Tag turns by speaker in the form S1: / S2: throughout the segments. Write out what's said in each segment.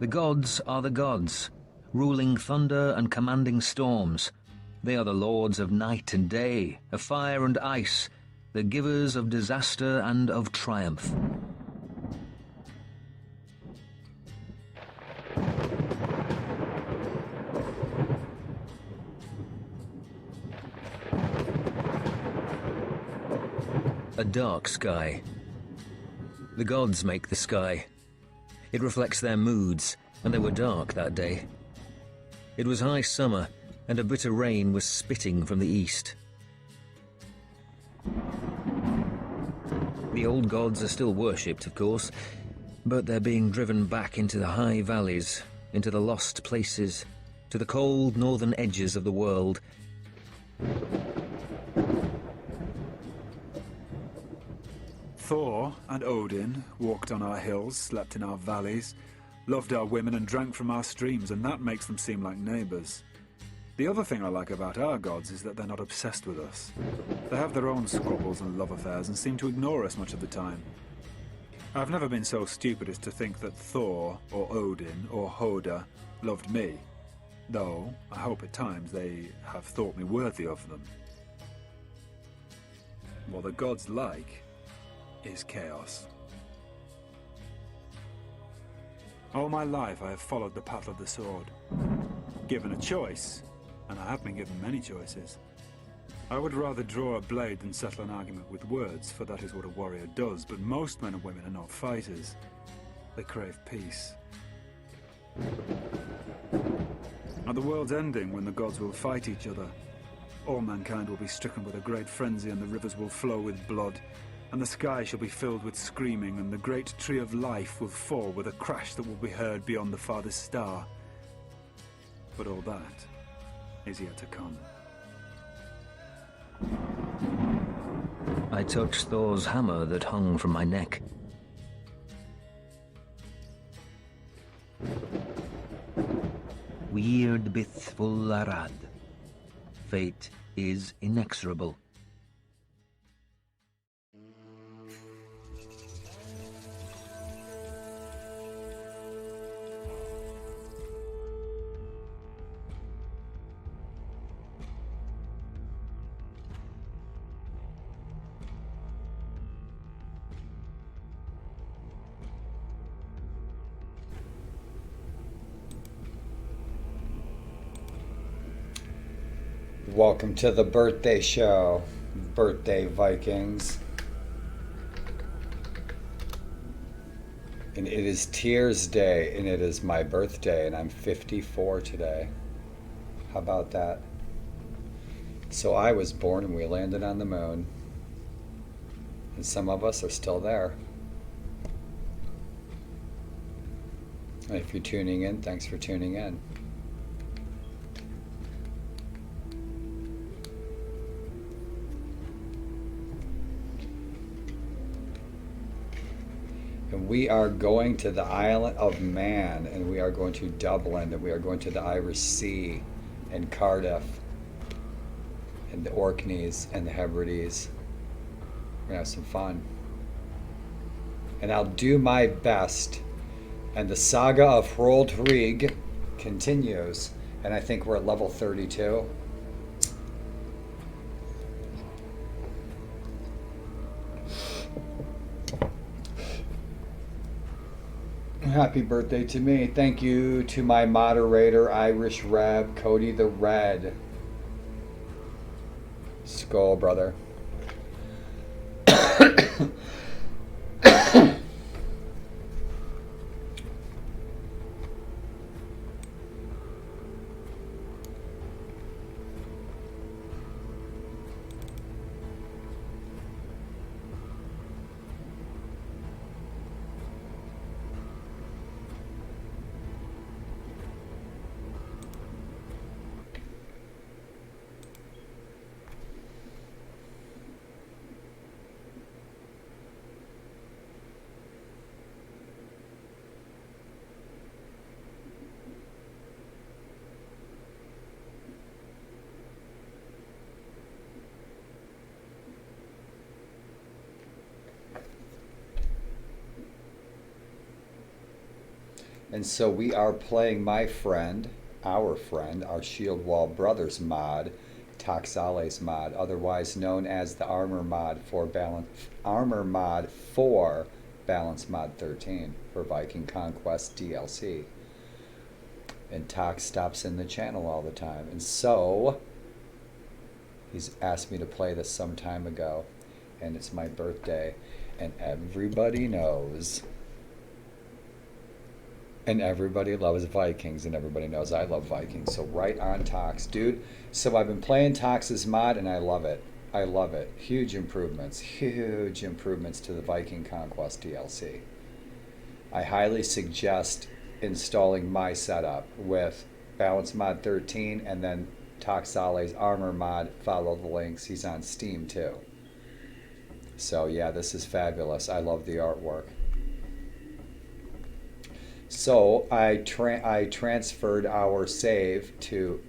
S1: The gods are the gods, ruling thunder and commanding storms. They are the lords of night and day, of fire and ice, the givers of disaster and of triumph. A dark sky. The gods make the sky. It reflects their moods, and they were dark that day. It was high summer, and a bitter rain was spitting from the east. The old gods are still worshipped, of course, but they're being driven back into the high valleys, into the lost places, to the cold northern edges of the world.
S2: Thor and Odin walked on our hills, slept in our valleys, loved our women and drank from our streams, and that makes them seem like neighbours. The other thing I like about our gods is that they're not obsessed with us. They have their own squabbles and love affairs and seem to ignore us much of the time. I've never been so stupid as to think that Thor, or Odin, or Hoda loved me, though I hope at times they have thought me worthy of them. What the gods like is chaos. All my life I have followed the path of the sword. Given a choice, and I have been given many choices, I would rather draw a blade than settle an argument with words, for that is what a warrior does, but most men and women are not fighters. They crave peace. At the world's ending, when the gods will fight each other, all mankind will be stricken with a great frenzy, and the rivers will flow with blood, and the sky shall be filled with screaming, and the great tree of life will fall with a crash that will be heard beyond the farthest star. But all that is yet to come.
S1: I touched Thor's hammer that hung from my neck. Weird bithful arad. Fate is inexorable.
S3: Welcome to the birthday show, birthday Vikings. And it is Tyrsday, and it is my birthday, and I'm 54 today. How about that? So I was born and we landed on the moon. And some of us are still there. And if you're tuning in, thanks for tuning in. And we are going to the Island of Man, and we are going to Dublinn, and we are going to the Irish Sea, and Cardiff, and the Orkneys, and the Hebrides. We're gonna have some fun. And I'll do my best. And the Saga of Hroald continues, and I think we're at level 32. Happy birthday to me. Thank you to my moderator, Irish Reb, Cody the Red. Skol, brother. And so we are playing my friend, our Shieldwall Brothers mod, Toxale's mod, otherwise known as the Armor mod for Balance Mod 13 for Viking Conquest DLC. And Tox stops in the channel all the time. And so he's asked me to play this some time ago, and it's my birthday, and everybody knows. And everybody loves Vikings, and everybody knows I love Vikings. So right on, Tox. Dude, so I've been playing Tox's mod, and I love it. I love it. Huge improvements to the Viking Conquest DLC. I highly suggest installing my setup with Balance Mod 13 and then Toxale's Armor mod. Follow the links. He's on Steam, too. So, yeah, this is fabulous. I love the artwork. So I transferred our save to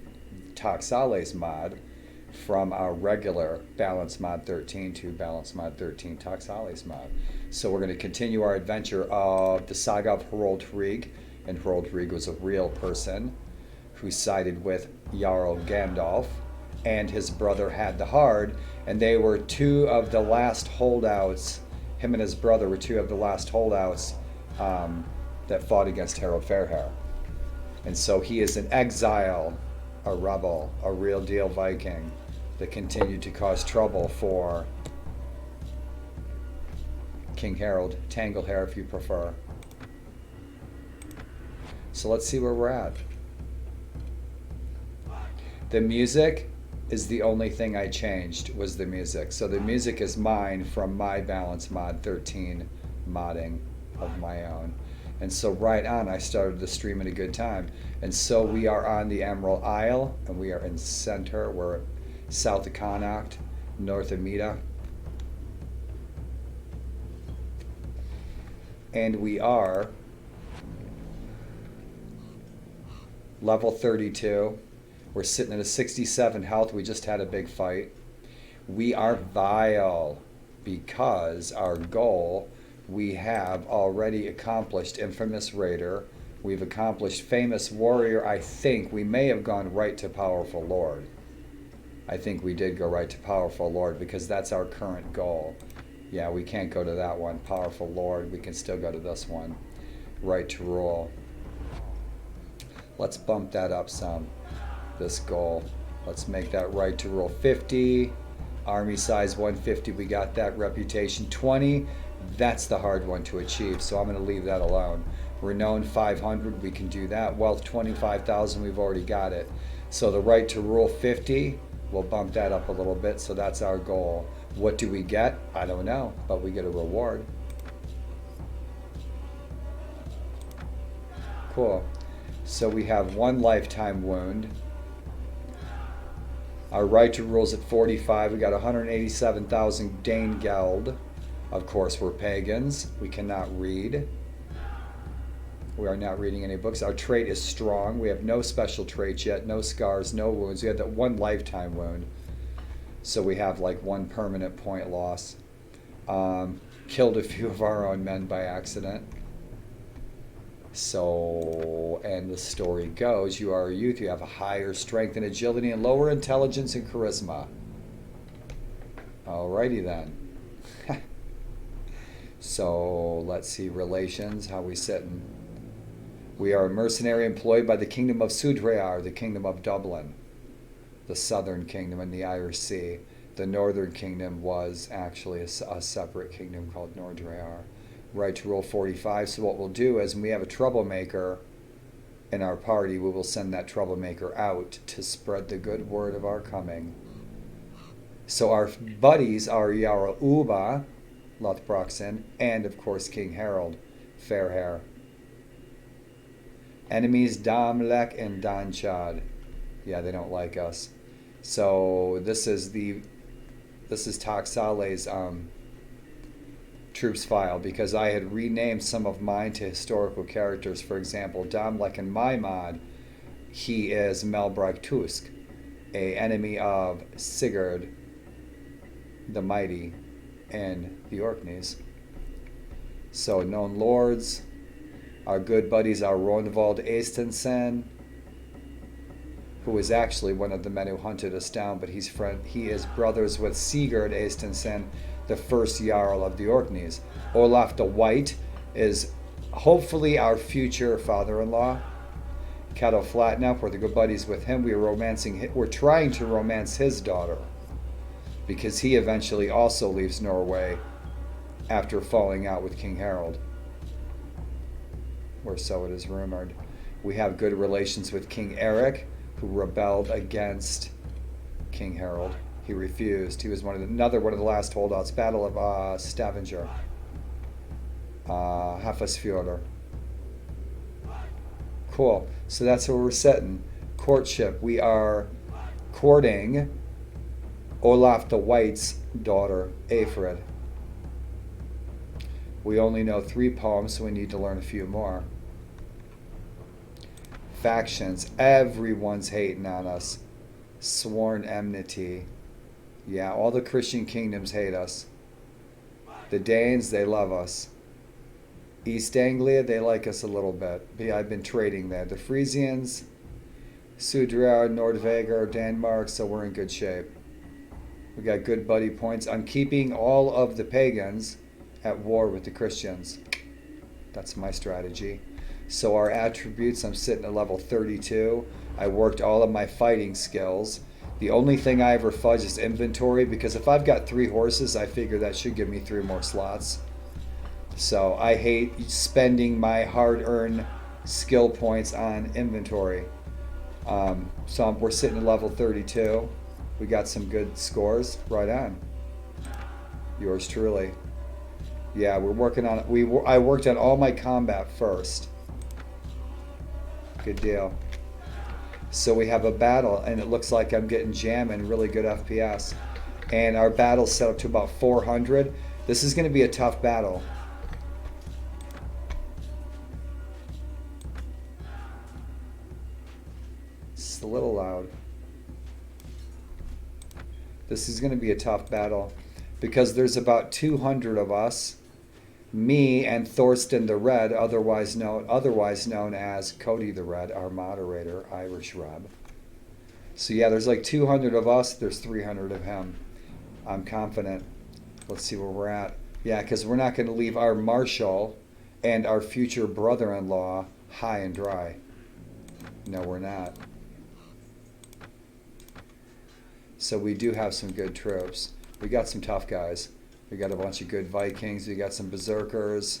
S3: Toxale's mod from our regular Balance Mod 13 to Balance Mod 13 Toxale's mod. So we're going to continue our adventure of the Saga of Hroald, and Hroald was a real person who sided with Jarl Gandalf, and his brother had the Hard, and they were two of the last holdouts. Him and his brother were two of the last holdouts that fought against Harald Fairhair. And so he is an exile, a rebel, a real deal Viking that continued to cause trouble for King Harold, Tanglehair if you prefer. So let's see where we're at. The music is the only thing I changed, was the music. So the music is mine from my Balance Mod 13 modding of my own. And so right on, I started the stream at a good time. And so we are on the Emerald Isle, and we are in center. We're south of Connacht, north of Mida. And we are level 32. We're sitting at a 67 health. We just had a big fight. We are vile because our goal, we have already accomplished Infamous Raider. We've accomplished Famous Warrior. I think we may have gone right to Powerful Lord. I think we did go right to Powerful Lord because that's our current goal. Yeah, we can't go to that one, Powerful Lord. We can still go to this one, Right to Rule. Let's bump that up some, this goal. Let's make that Right to Rule 50. Army size 150, we got that. Reputation 20, that's the hard one to achieve, so I'm going to leave that alone. Renown 500, we can do that. Wealth 25,000, we've already got it. So the Right to Rule 50, we'll bump that up a little bit, so that's our goal. What do we get? I don't know, but we get a reward. Cool. So we have 1 lifetime wound. Our Right to Rule's at 45. We got 187,000 Dane Geld. Of course, we're pagans. We cannot read. We are not reading any books. Our trait is strong. We have no special traits yet, no scars, no wounds. We had that 1 lifetime wound. So we have like 1 permanent point loss. Killed a few of our own men by accident. So, and the story goes, you are a youth, you have a higher strength and agility and lower intelligence and charisma. Alrighty then. So, let's see, relations, how we sitting? We are a mercenary employed by the Kingdom of Sudrayar, the Kingdom of Dublin, the Southern Kingdom and the Irish Sea. The Northern Kingdom was actually a separate kingdom called Nordrayar. Right to Rule 45. So what we'll do is when we have a troublemaker in our party, we will send that troublemaker out to spread the good word of our coming. So our buddies are Yara Uba, Lothbroxen, and of course King Hroald, Fairhair. Enemies Damlek and Danchad. Yeah, they don't like us. So this is Toxale's troops file, because I had renamed some of mine to historical characters. For example, Damlek in my mod, he is Melbrag Tusk, a enemy of Sigurd the Mighty in the Orkneys. So known lords, our good buddies are Ronvald Estensen, who is actually one of the men who hunted us down, but he is brothers with Sigurd Estensen, the first Jarl of the Orkneys. Olaf the White is hopefully our future father-in-law. Cato Flatnap, we're the good buddies with him. We're trying to romance his daughter, because he eventually also leaves Norway after falling out with King Hroald, or so it is rumored. We have good relations with King Eric, who rebelled against King Hroald. He refused. He was another one of the last holdouts. Battle of Stavanger. Veisafjordr. Cool. So that's where we're sitting. Courtship. We are courting Olaf the White's daughter, Aefrid. We only know 3 poems, so we need to learn a few more. Factions. Everyone's hating on us. Sworn enmity. Yeah, all the Christian kingdoms hate us. The Danes, they love us. East Anglia, they like us a little bit. Yeah, I've been trading there. The Frisians, Sudrayar, Nordvegar, Denmark, so we're in good shape. We got good buddy points. I'm keeping all of the pagans at war with the Christians. That's my strategy. So our attributes, I'm sitting at level 32. I worked all of my fighting skills. The only thing I ever fudge is inventory, because if I've got 3 horses, I figure that should give me 3 more slots. So I hate spending my hard-earned skill points on inventory. So we're sitting at level 32. We got some good scores. Right on. Yours truly. Yeah, we're working on it. I worked on all my combat first. Good deal. So we have a battle, and it looks like I'm getting jamming really good FPS. And our battle's set up to about 400. This is going to be a tough battle. little loud. This is going to be a tough battle because there's about 200 of us. Me and Thorsten the Red, otherwise known as Cody the Red, our moderator, Irish Reb. So yeah, there's like 200 of us. There's 300 of him. I'm confident. Let's see where we're at. Yeah, because we're not going to leave our marshal and our future brother-in-law high and dry. No, we're not. So we do have some good troops. We got some tough guys. We got a bunch of good Vikings. We got some berserkers.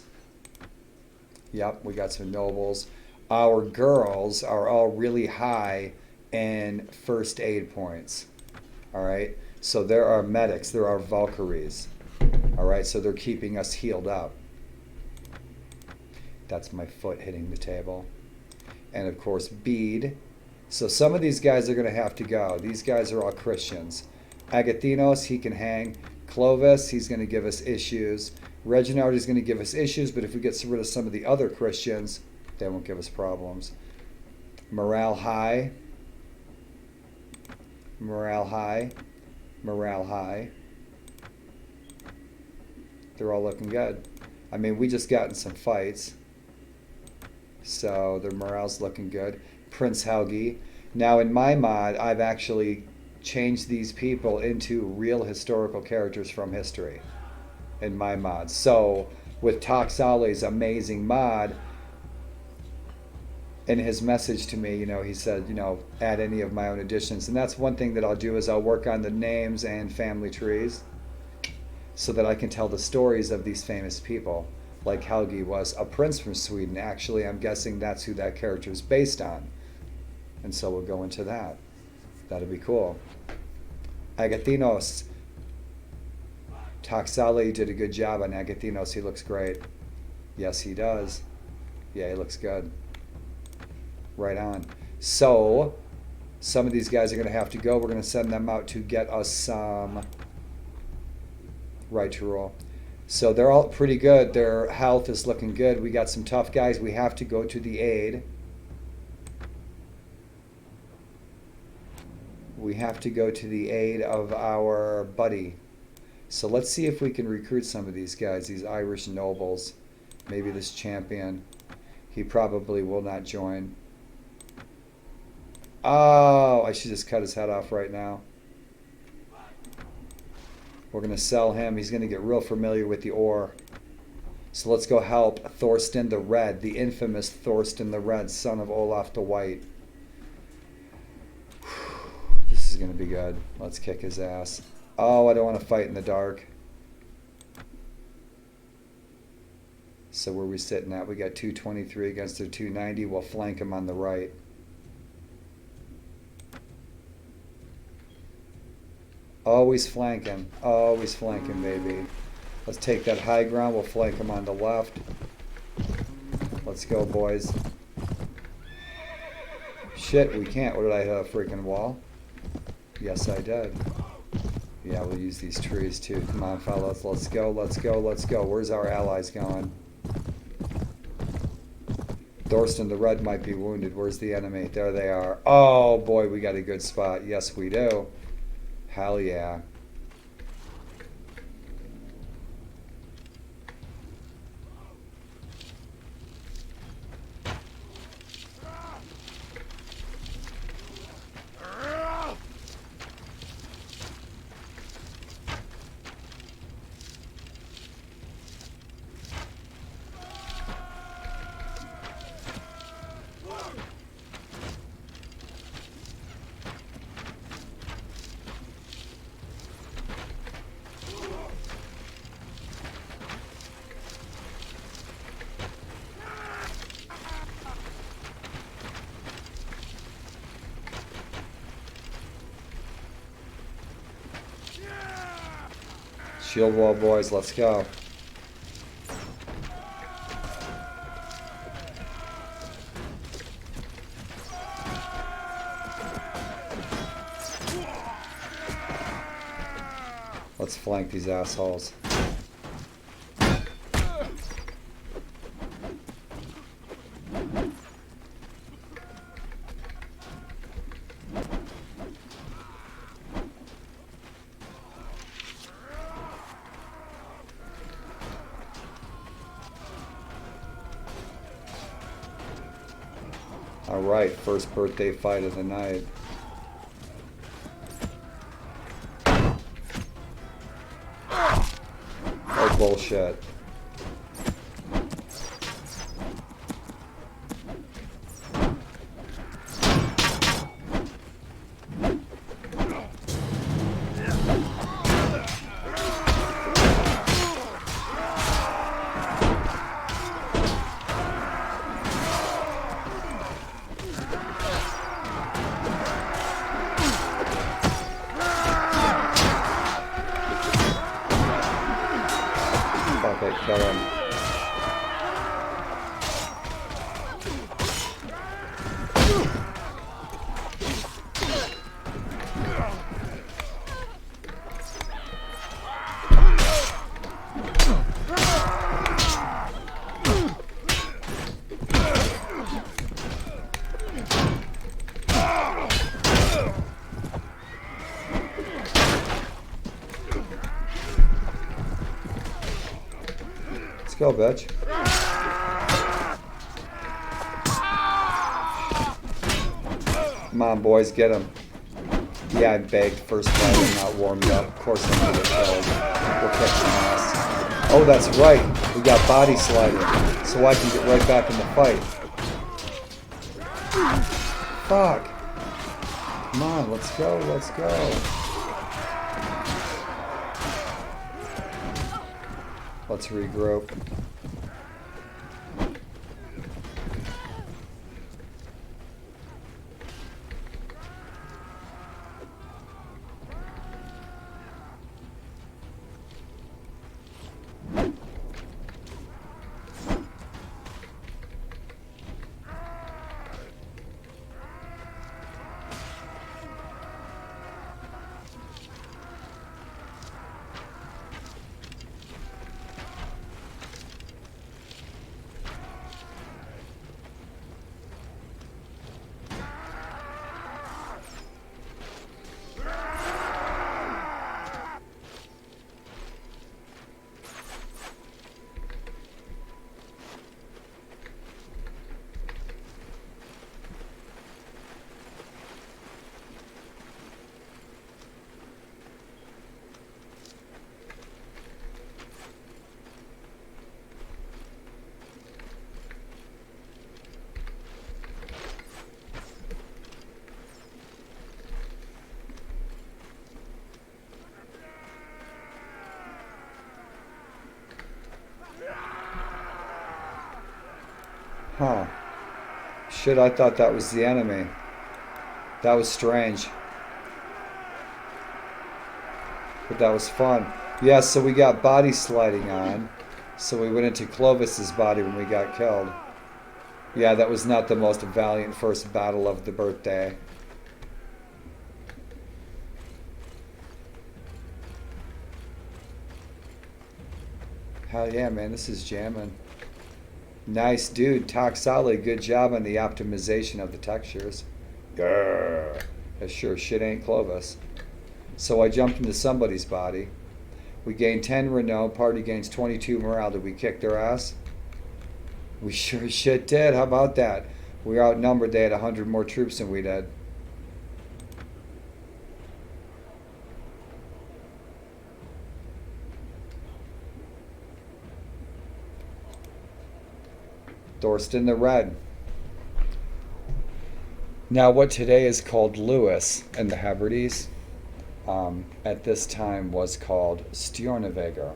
S3: Yep, we got some nobles. Our girls are all really high in first aid points. All right. So there are medics. There are Valkyries. All right. So they're keeping us healed up. That's my foot hitting the table. And of course, bead. So some of these guys are going to have to go. These guys are all Christians. Agathinos, he can hang. Clovis, he's going to give us issues. Reginald is going to give us issues, but if we get rid of some of the other Christians, they won't give us problems. Morale high. Morale high. Morale high. They're all looking good. I mean, we just got in some fights. So their morale's looking good. Prince Helgi. Now in my mod, I've actually changed these people into real historical characters from history in my mod. So with Toxale's amazing mod, in his message to me, he said, add any of my own additions. And that's one thing that I'll do is I'll work on the names and family trees so that I can tell the stories of these famous people. Like Helgi was a prince from Sweden. Actually, I'm guessing that's who that character is based on. And so we'll go into that. That'll be cool. Agathinos. Toxale did a good job on Agathinos. He looks great. Yes, he does. Yeah, he looks good. Right on. So, some of these guys are going to have to go. We're going to send them out to get us some right to roll. So they're all pretty good. Their health is looking good. We got some tough guys. We have to go to the aid. We have to go to the aid of our buddy. So let's see if we can recruit some of these guys, these Irish nobles. Maybe this champion. He probably will not join. Oh, I should just cut his head off right now. We're going to sell him. He's going to get real familiar with the ore. So let's go help Thorsten the Red, the infamous Thorsten the Red, son of Olaf the White. This is going to be good. Let's kick his ass. Oh, I don't want to fight in the dark. So where are we sitting at? We got 223 against their 290. We'll flank him on the right. Always flanking, baby. Let's take that high ground. We'll flank him on the left. Let's go, boys. Shit, we can't. What did I hit a freaking wall? Yes, I did. Yeah, we'll use these trees too. Come on, fellas. Let's go, let's go, let's go. Where's our allies going? Thorsten the Red might be wounded. Where's the enemy? There they are. Oh, boy, we got a good spot. Yes, we do. Hell yeah. Shieldwall boys, let's go. Let's flank these assholes. Alright, first birthday fight of the night. Oh, bullshit. Okay, kill him. Go, bitch. Come on, boys, get him. Yeah, I begged first fight and not warmed up. Of course I'm gonna get killed. We'll kick some ass. Oh, that's right. We got body sliding, so I can get right back in the fight. Fuck. Come on, let's go, let's go. Let's regroup. Huh. Shit, I thought that was the enemy. That was strange. But that was fun. Yeah, so we got body sliding on. So we went into Clovis's body when we got killed. Yeah, that was not the most valiant first battle of the birthday. Hell yeah, man, this is jamming. Nice, dude. Toxale, good job on the optimization of the textures. Grrr. That sure shit ain't Clovis. So I jumped into somebody's body. We gained 10 renown. Party gains 22 morale. Did we kick their ass? We sure as shit did. How about that? We were outnumbered. They had 100 more troops than we did. Dorst in the red. Now what today is called Lewis in the Hebrides, at this time was called Stjornavegr.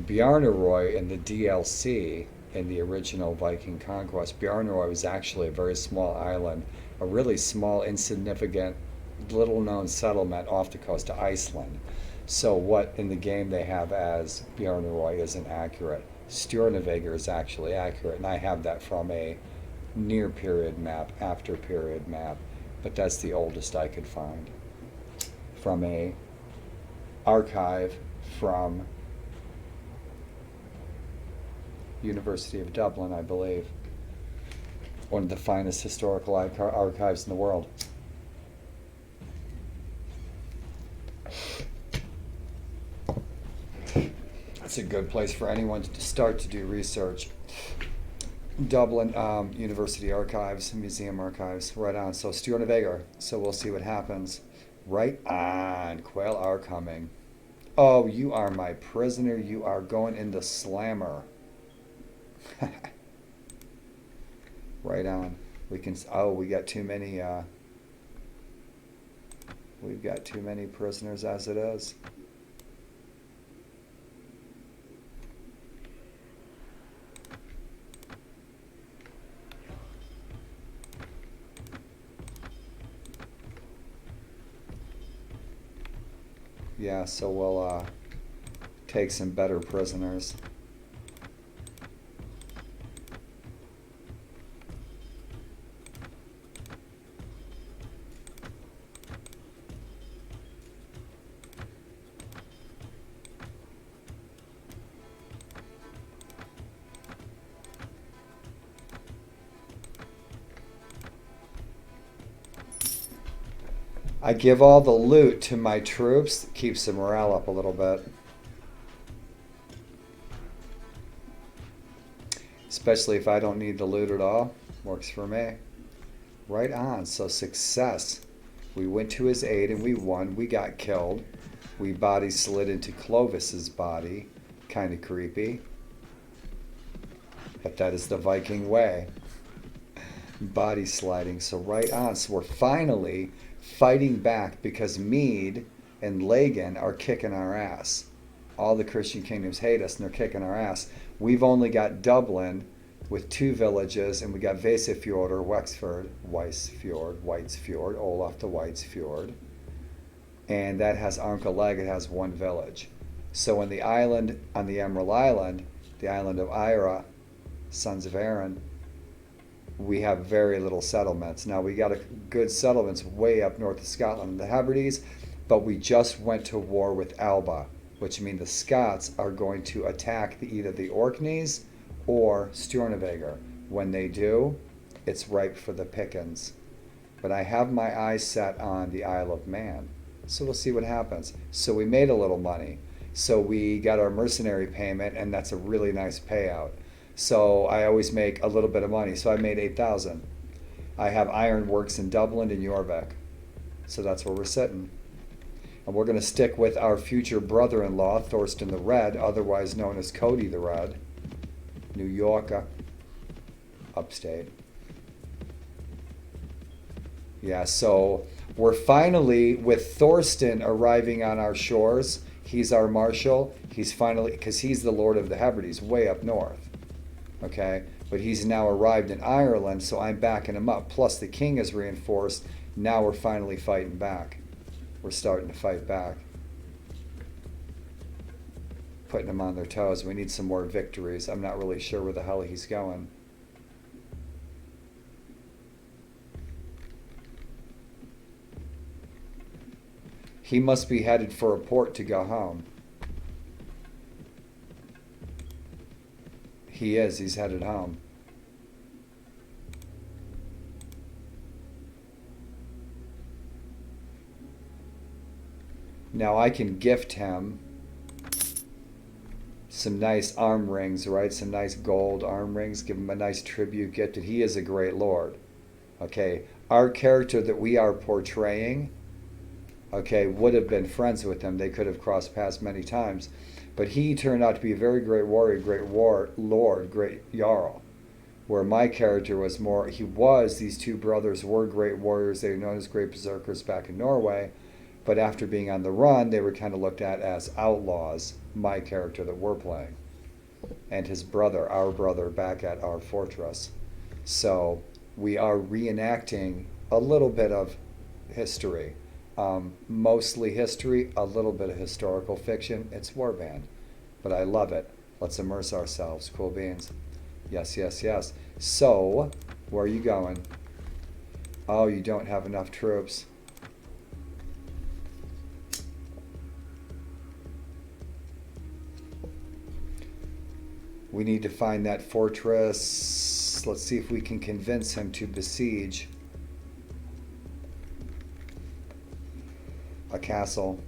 S3: Bjarneroy in the DLC, in the original Viking Conquest, Bjarneroy was actually a very small island, a really small, insignificant, little-known settlement off the coast of Iceland. So what in the game they have as Bjarneroy isn't accurate. Stjornavegr is actually accurate, and I have that from a near period map, after period map, but that's the oldest I could find. From a archive from University of Dublin, I believe. One of the finest historical archives in the world. It's a good place for anyone to start to do research. Dublin University Archives, Museum Archives. Right on. So Stjornvegar. So we'll see what happens. Right on. Quail are coming. Oh, you are my prisoner. You are going in the slammer. Right on. We can. Oh, we got too many. We've got too many prisoners as it is. Yeah, so we'll take some better prisoners. I give all the loot to my troops, keeps the morale up a little bit. Especially if I don't need the loot at all. Works for me. Right on, so success. We went to his aid and we won. We got killed. We body slid into Clovis's body. Kind of creepy. But that is the Viking way. Body sliding, so right on. So we're finally fighting back because Mead and Lagan are kicking our ass. All the Christian kingdoms hate us and they're kicking our ass. We've only got Dublin with 2 villages, and we got Veisafjordr, Weisfjord, Olaf the Weisfjord. And that has Arnkalag, it has 1 village. So on the island, on the Emerald Island, the island of Ira, sons of Aaron, we have very little settlements. Now we got a good settlements way up north of Scotland, the Hebrides, but we just went to war with Alba, which means the Scots are going to attack either the Orkneys or Stjornvegar. When they do, it's ripe for the pickings. But I have my eyes set on the Isle of Man, so we'll see what happens. So we made a little money. So we got our mercenary payment, and that's a really nice payout. So I always make a little bit of money. So I made 8,000. I have ironworks in Dublin and Jorvik. So that's where we're sitting. And we're going to stick with our future brother-in-law, Thorsten the Red, otherwise known as Cody the Red. New Yorker. Upstate. Yeah, so we're finally, with Thorsten arriving on our shores, he's our marshal. He's finally, because he's the Lord of the Hebrides, way up north. Okay, but he's now arrived in Ireland, so I'm backing him up. Plus the king is reinforced. Now we're finally fighting back. We're starting to fight back. Putting them on their toes. We need some more victories. I'm not really sure where the hell he's going. He must be headed for a port to go home. He is. He's headed home. Now I can gift him some nice arm rings, right? Some nice gold arm rings. Give him a nice tribute gift. And he is a great lord. Okay. Our character that we are portraying, okay, would have been friends with him. They could have crossed paths many times. But he turned out to be a very great warrior, great lord, great jarl. Where my character was more, these 2 brothers were great warriors. They were known as great berserkers back in Norway. But after being on the run, they were kind of looked at as outlaws, my character that we're playing. And his brother, our brother, back at our fortress. So we are reenacting a little bit of history. Mostly history, a little bit of historical fiction. It's warband, but I love it. Let's immerse ourselves. Cool beans. Yes, yes, yes. So, where are you going? Oh, you don't have enough troops. We need to find that fortress. Let's see if we can convince him to besiege a castle.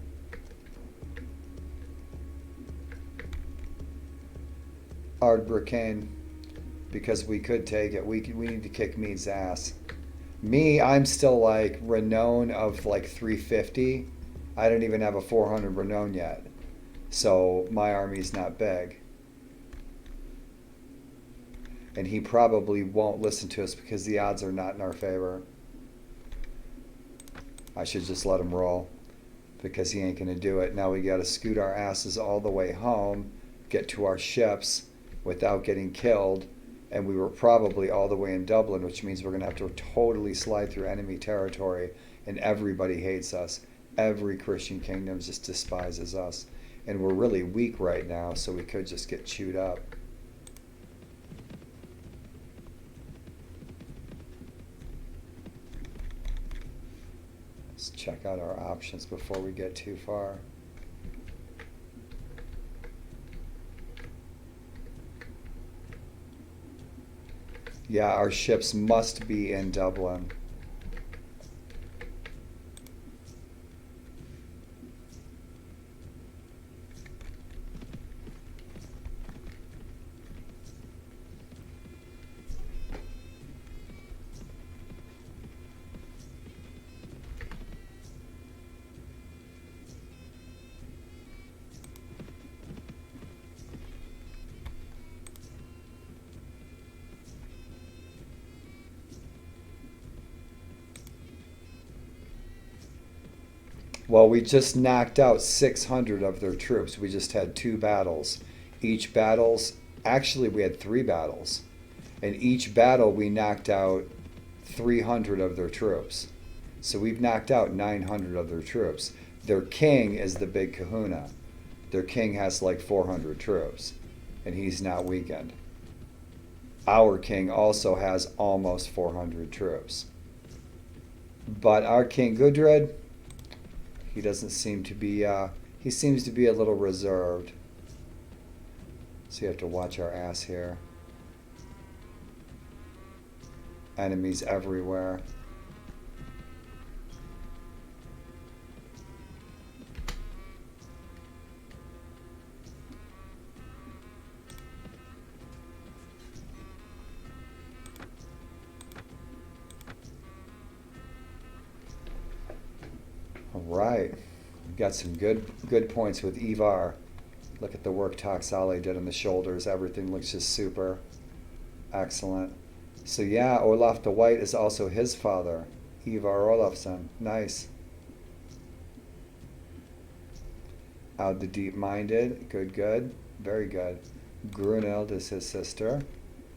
S3: Brecain. because we could take it. We need to kick Mead's ass. Me, I'm still like renown of like 350. I don't even have a 400 renown yet. So my army's not big. And he probably won't listen to us because the odds are not in our favor. I should just let him roll because he ain't going to do it. Now we got to scoot our asses all the way home, get to our ships without getting killed. And we were probably all the way in Dublin, which means we're going to have to totally slide through enemy territory. And everybody hates us. Every Christian kingdom just despises us. And we're really weak right now, so we could just get chewed up. Let's check out our options before we get too far. Yeah, our ships must be in Dublin. Well, we just knocked out 600 of their troops. We just had 2 battles. Each battle's, actually we had 3 battles. In each battle we knocked out 300 of their troops. So we've knocked out 900 of their troops. Their king is the big kahuna. Their king has like 400 troops, and he's not weakened. Our king also has almost 400 troops. But our king Gudrid, he doesn't seem to be, he seems to be a little reserved. So you have to watch our ass here. Enemies everywhere. All right, we've got some good points with Ivar. Look at the work Toxale did on the shoulders. Everything looks just super excellent. So yeah, Olaf the White is also his father, Ivar Olafsson. Nice. Aud the Deep-Minded. Good. Very good. Grunhild is his sister.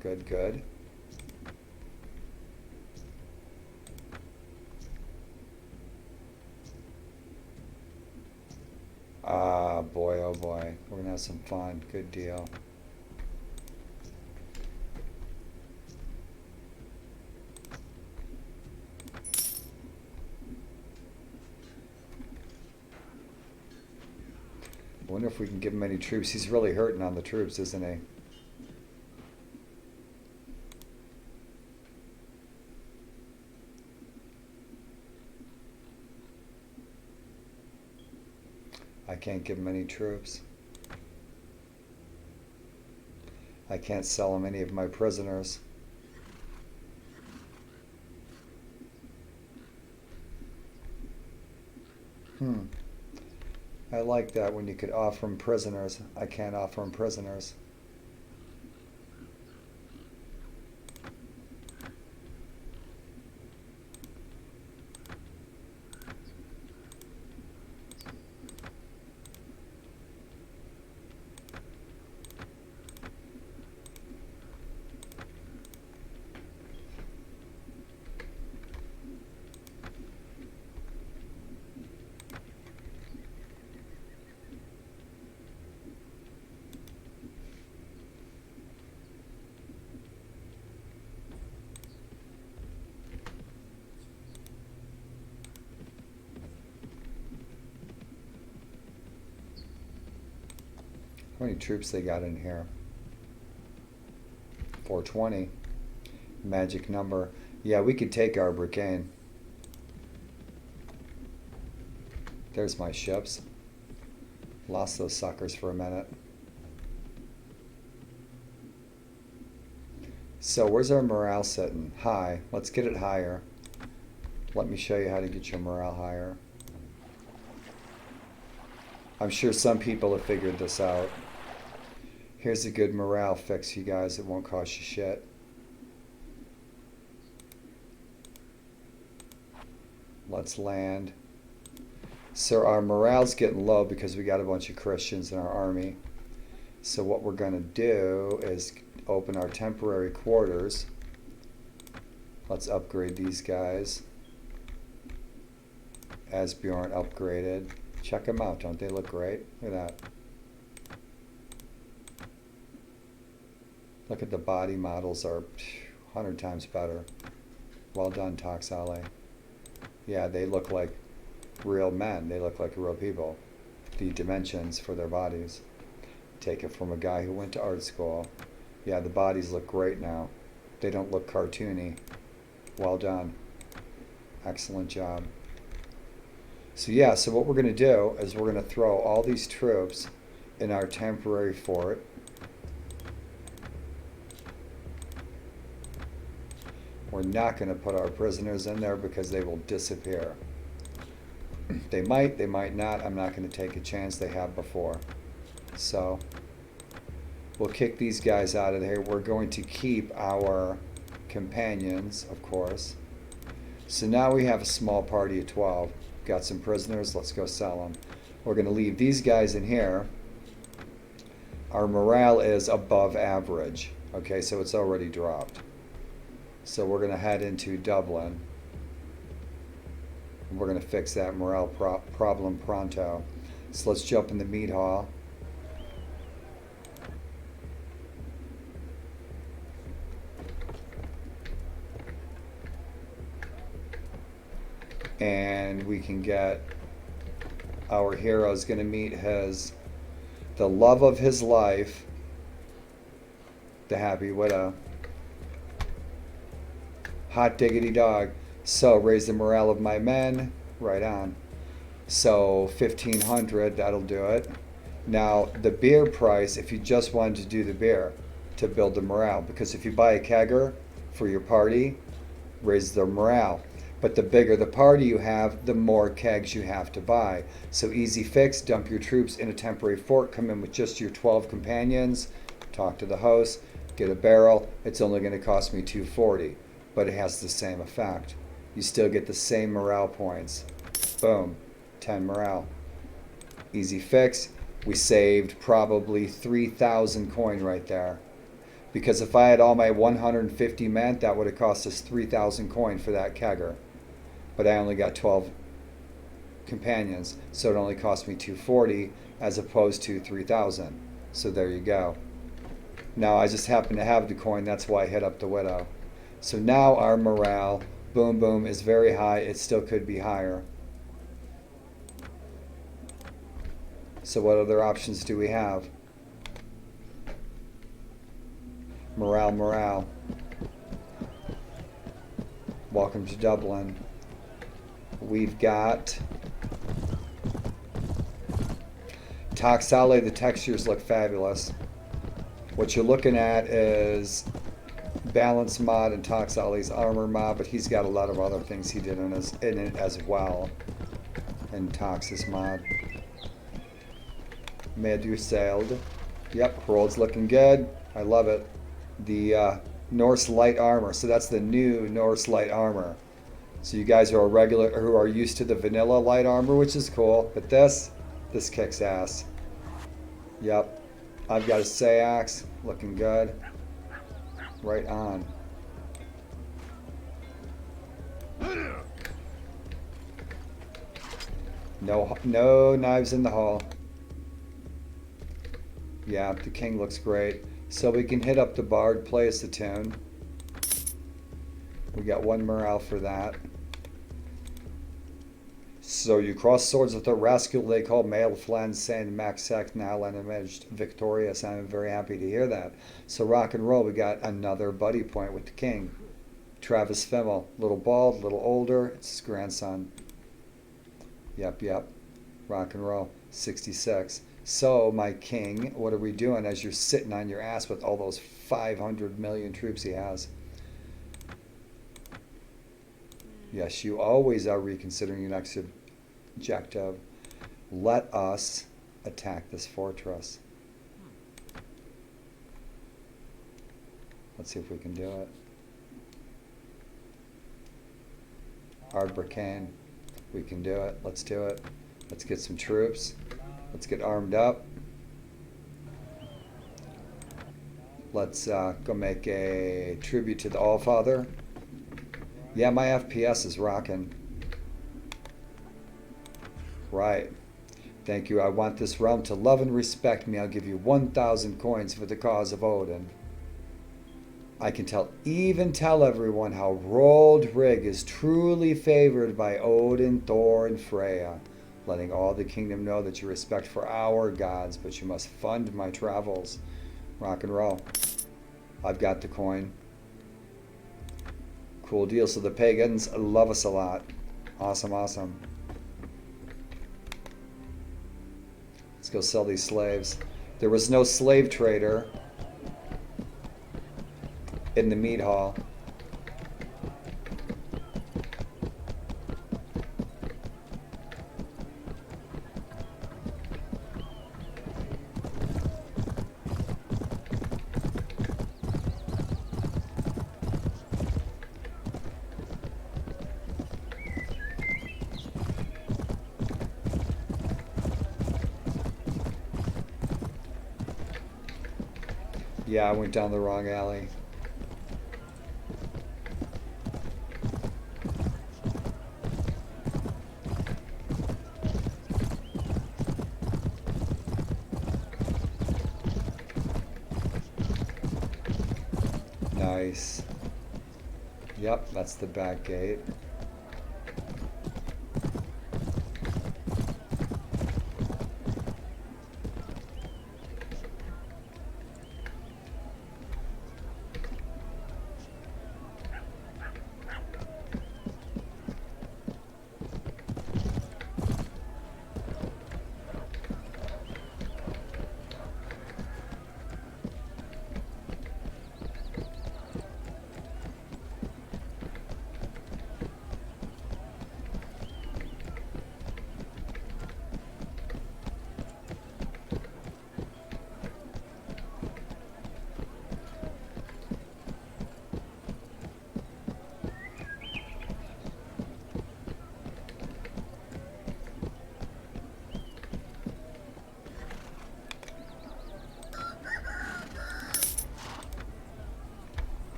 S3: Good. Ah, boy, oh boy. We're going to have some fun. Good deal. I wonder if we can give him any troops. He's really hurting on the troops, isn't he? I can't give him any troops. I can't sell him any of my prisoners. I like that when you could offer him prisoners. I can't offer him prisoners. How many troops they got in here? 420. Magic number. Yeah, we could take our Brecain. There's my ships. Lost those suckers for a minute. So where's our morale sitting? High. Let's get it higher. Let me show you how to get your morale higher. I'm sure some people have figured this out. Here's a good morale fix, you guys. It won't cost you shit. Let's land. So our morale's getting low because we got a bunch of Christians in our army. So what we're going to do is open our temporary quarters. Let's upgrade these guys. Asbjorn upgraded. Check them out. Don't they look great? Look at that. Look at the body models are 100 times better. Well done, Toxale. Yeah, they look like real men. They look like real people. The dimensions for their bodies. Take it from a guy who went to art school. Yeah, the bodies look great now. They don't look cartoony. Well done. Excellent job. So yeah, so what we're going to do is we're going to throw all these troops in our temporary fort. We're not going to put our prisoners in there because they will disappear. They might not. I'm not going to take a chance. They have before. So we'll kick these guys out of there. We're going to keep our companions, of course. So now we have a small party of 12. Got some prisoners. Let's go sell them. We're going to leave these guys in here. Our morale is above average. Okay, so it's already dropped. So we're going to head into Dublin. We're going to fix that morale problem pronto. So let's jump in the meat hall. And we can get our hero's going to meet the love of his life, the Happy Widow. Hot diggity dog. So raise the morale of my men. Right on. So 1,500, that'll do it. Now the beer price, if you just wanted to do the beer to build the morale, because if you buy a kegger for your party, raise the morale. But the bigger the party you have, the more kegs you have to buy. So easy fix, dump your troops in a temporary fort, come in with just your 12 companions, talk to the host, get a barrel. It's only going to cost me 240, but it has the same effect. You still get the same morale points. Boom, 10 morale. Easy fix. We saved probably 3,000 coin right there. Because if I had all my 150 men, that would have cost us 3,000 coin for that kegger. But I only got 12 companions, so it only cost me 240 as opposed to 3,000. So there you go. Now I just happen to have the coin, that's why I hit up the Widow. So now our morale, boom boom, is very high. It still could be higher. So what other options do we have? Morale, morale. Welcome to Dublin. We've got Toxale. The textures look fabulous. What you're looking at is Balance Mod and Toxale's Armor Mod, but he's got a lot of other things he did in it as well. And Tox's mod. Medusailed. Yep, Hroald's looking good. I love it. The Norse light armor. So that's the new Norse light armor. So you guys who are used to the vanilla light armor, which is cool, but this kicks ass. Yep. I've got a Sayax, looking good. Right on. No knives in the hall. Yeah, the king looks great. So we can hit up the bard, play us a tune. We got 1 morale for that. So you cross swords with a rascal they call Male Flan Saint Maxac now and emerged victorious. I'm very happy to hear that. So rock and roll, we got another buddy point with the king. Travis Fimmel, little bald, little older, it's his grandson. Yep. Rock and roll, 66. So, my king, what are we doing as you're sitting on your ass with all those 500 million troops he has? Yes, you always are reconsidering your next objective. Let us attack this fortress. Let's see if we can do it. Brecain. We can do it. Let's do it. Let's get some troops. Let's get armed up. Let's go make a tribute to the Allfather. Yeah, my FPS is rocking. Right. Thank you. I want this realm to love and respect me. I'll give you 1,000 coins for the cause of Odin. I can even tell everyone how Hroald Rig is truly favored by Odin, Thor, and Freya, letting all the kingdom know that you respect for our gods, but you must fund my travels. Rock and roll. I've got the coin. Cool deal. So the pagans love us a lot. Awesome, awesome. Let's go sell these slaves. There was no slave trader in the meat hall. Yeah, I went down the wrong alley. Nice. Yep, that's the back gate.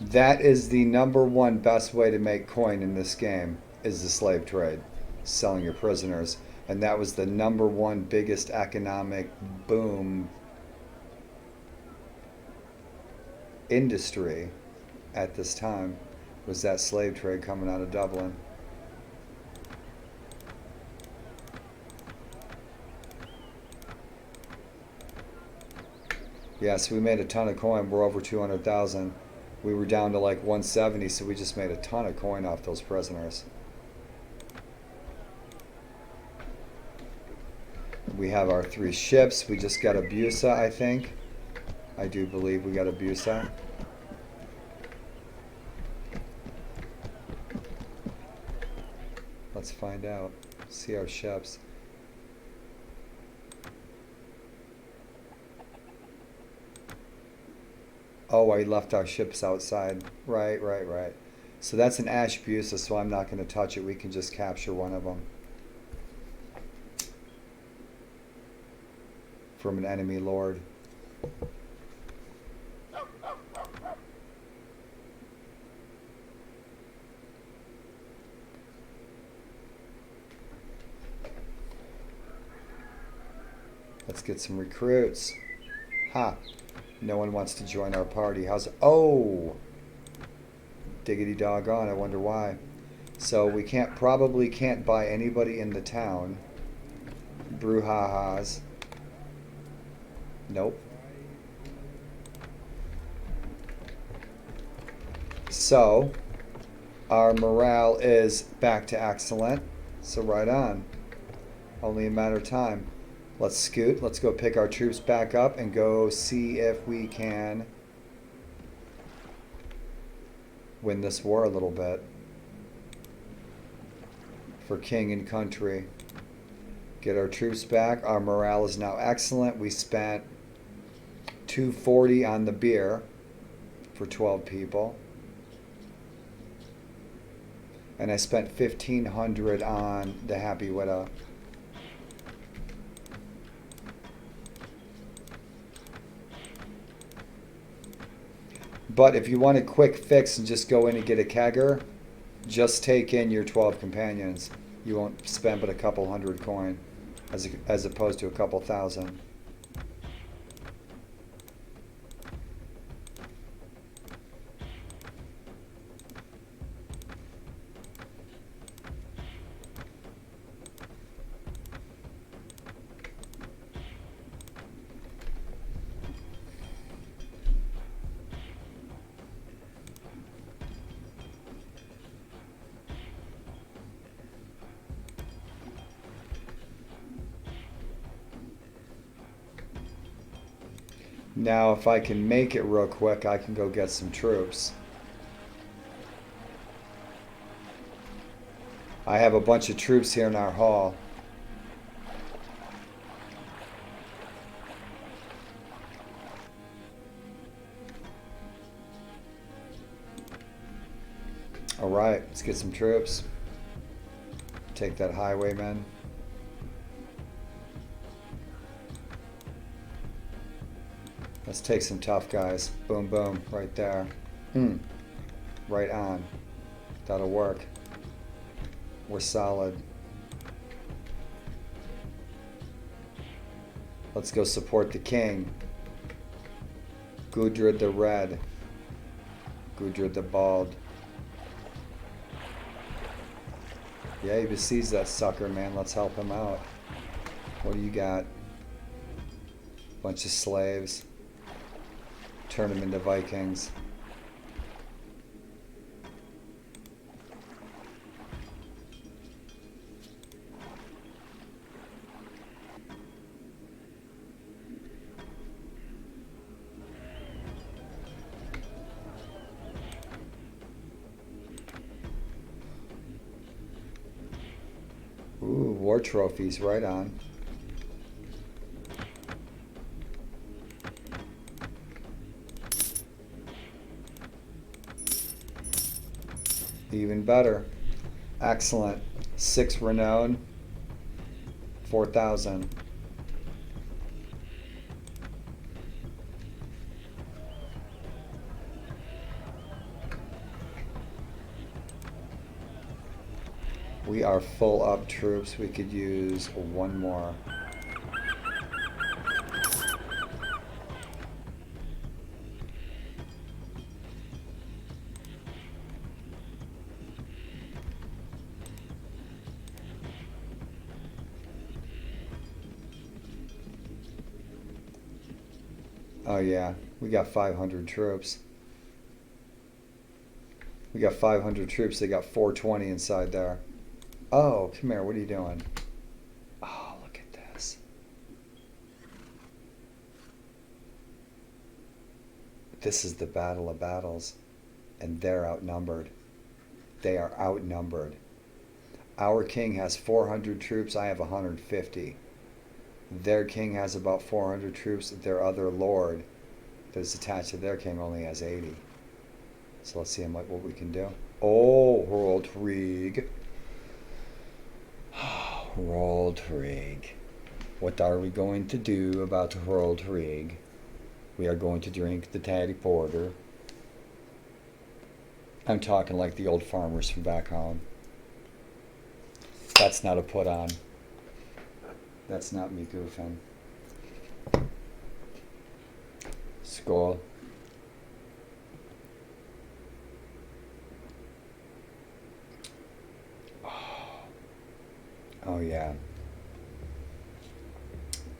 S3: That is the #1 best way to make coin in this game, is the slave trade, selling your prisoners. And that was the #1 biggest economic boom industry at this time, was that slave trade coming out of Dublin. Yeah, so we made a ton of coin. We're over 200,000. We were down to like 170, so we just made a ton of coin off those prisoners. We have our 3 ships. We just got a Busa, I think. I do believe we got a Busa. Let's find out. See our ships. Oh, I left our ships outside. Right. So that's an Ash Busa, so I'm not going to touch it. We can just capture one of them from an enemy lord. Let's get some recruits. Ha! No one wants to join our party. How's it? Oh! Diggity doggone, I wonder why. So we probably can't buy anybody in the town. Brouhahas. Nope. So, our morale is back to excellent. So right on. Only a matter of time. Let's scoot. Let's go pick our troops back up and go see if we can win this war a little bit. For king and country. Get our troops back. Our morale is now excellent. We spent $240 on the beer for 12 people. And I spent $1,500 on the Happy Widow. But if you want a quick fix and just go in and get a kegger, just take in your 12 companions. You won't spend but a couple hundred coin as opposed to a couple thousand. Now, if I can make it real quick, I can go get some troops. I have a bunch of troops here in our hall. All right, let's get some troops. Take that highwayman. Let's take some tough guys. Boom, boom, right there. Right on. That'll work. We're solid. Let's go support the king. Gudrid the Red. Gudrid the Bald. Yeah, he besieged that sucker, man. Let's help him out. What do you got? Bunch of slaves. Turn them into Vikings. Ooh, war trophies, right on. Even better. Excellent. 6 renown. 4,000. We are full up troops. We could use one more. Oh yeah, we got 500 troops. We got 500 troops. They got 420 inside there. Oh, come here. What are you doing? Oh, look at this. This is the battle of battles. And they're outnumbered. They are outnumbered. Our king has 400 troops. I have 150. Their king has about 400 troops. Their other lord that's attached to their king only has 80. So let's see what we can do. Oh, Hroald. Hroald. What are we going to do about Hroald? We are going to drink the Taddy Porter. I'm talking like the old farmers from back home. That's not a put on. That's not me goofing. Skol. Oh yeah.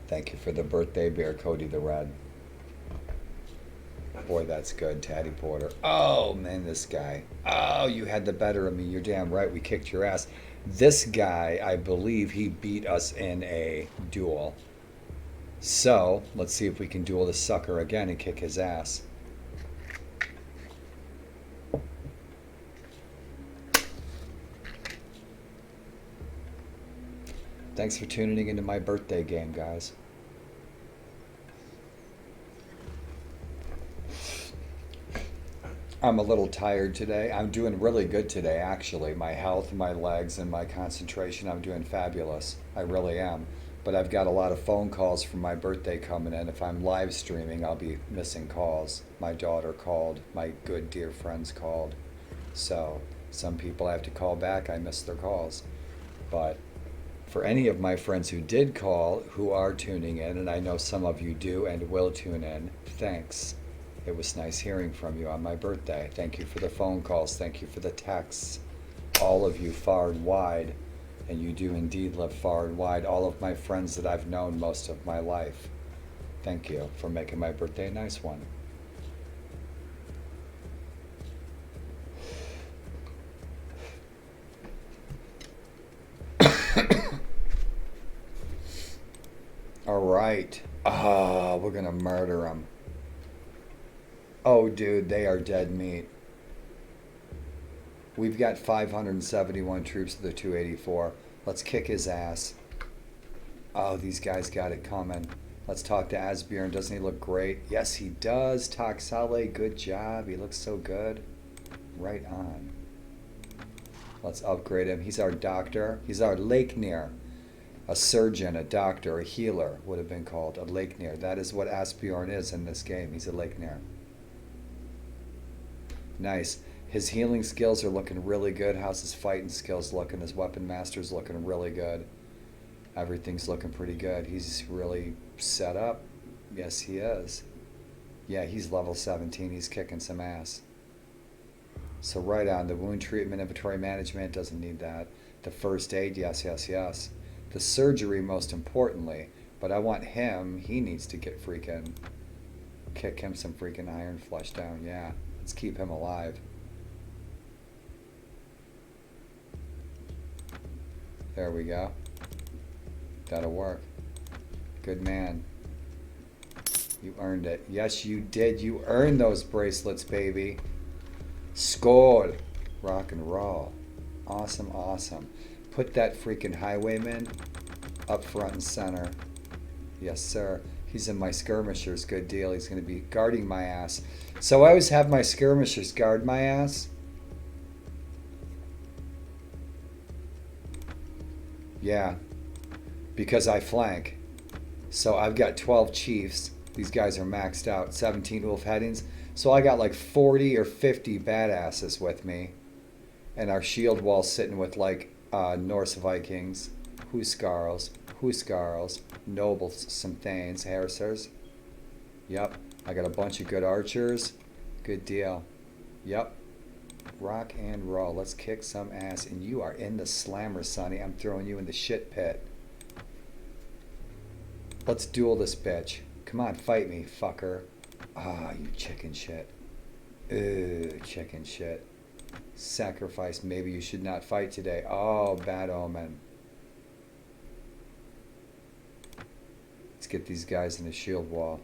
S3: Thank you for the birthday beer, Cody the Red. Boy, that's good, Tatty Porter. Oh, man, this guy. Oh, you had the better of me. You're damn right. We kicked your ass. This guy, I believe he beat us in a duel. So, let's see if we can duel this sucker again and kick his ass. Thanks for tuning into my birthday game, guys. I'm a little tired today. I'm doing really good today, actually. My health, my legs, and my concentration, I'm doing fabulous. I really am. But I've got a lot of phone calls from my birthday coming in. If I'm live streaming, I'll be missing calls. My daughter called. My good dear friends called. So some people I have to call back. I miss their calls. But for any of my friends who did call, who are tuning in, and I know some of you do and will tune in, thanks. It was nice hearing from you on my birthday. Thank you for the phone calls. Thank you for the texts. All of you far and wide, and you do indeed live far and wide. All of my friends that I've known most of my life. Thank you for making my birthday a nice one. All right. We're gonna murder them. Oh, dude, they are dead meat. We've got 571 troops to the 284. Let's kick his ass. Oh, these guys got it coming. Let's talk to Asbjorn. Doesn't he look great? Yes, he does. Toxale, good job. He looks so good. Right on. Let's upgrade him. He's our doctor. He's our Leixhaulp. A surgeon, a doctor, a healer would have been called a Leixhaulp. That is what Asbjorn is in this game. He's a Leixhaulp. Nice. His healing skills are looking really good. How's his fighting skills looking? His weapon master's looking really good. Everything's looking pretty good. He's really set up. Yes, he is. Yeah, he's level 17. He's kicking some ass. So right on. The wound treatment, inventory management, doesn't need that. The first aid, yes, yes, yes. The surgery, most importantly. But I want him. He needs to get freaking... Kick him some freaking iron flesh down, yeah. Let's keep him alive. There we go. That'll work. Good man. You earned it. Yes, you did. You earned those bracelets, baby. Skol. Rock and roll. Awesome, awesome. Put that freaking highwayman up front and center. Yes, sir. He's in my skirmishers. Good deal. He's going to be guarding my ass. So I always have my skirmishers guard my ass. Yeah. Because I flank. So I've got 12 chiefs. These guys are maxed out. 17 wolf headings. So I got like 40 or 50 badasses with me. And our shield wall sitting with like Norse Vikings. Huskarls, nobles, some thanes, hersers. Yep, I got a bunch of good archers. Good deal. Yep. Rock and roll. Let's kick some ass. And you are in the slammer, Sonny. I'm throwing you in the shit pit. Let's duel this bitch. Come on, fight me, fucker. Ah, you chicken shit. Ugh, chicken shit. Sacrifice. Maybe you should not fight today. Oh, bad omen. Let's get these guys in the shield wall.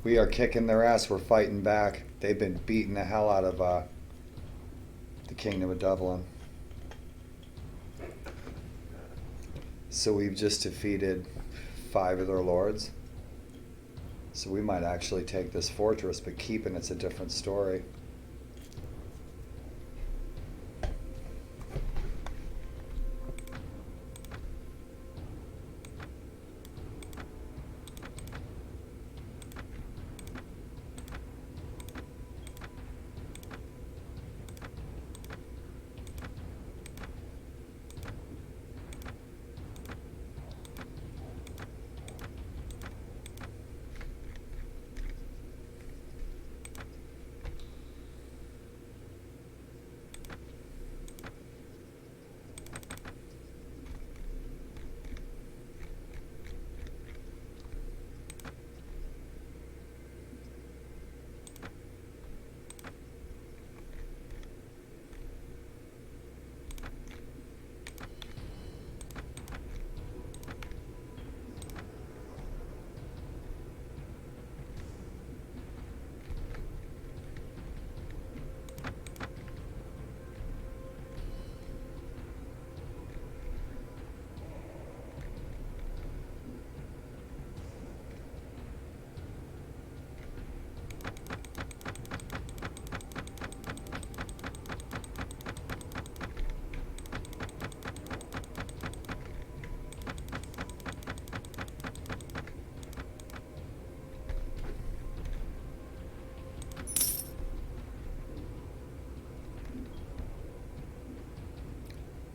S3: We are kicking their ass. We're fighting back. They've been beating the hell out of the Kingdom of Dublin. So we've just defeated 5 of their lords. So we might actually take this fortress, but keeping it's a different story.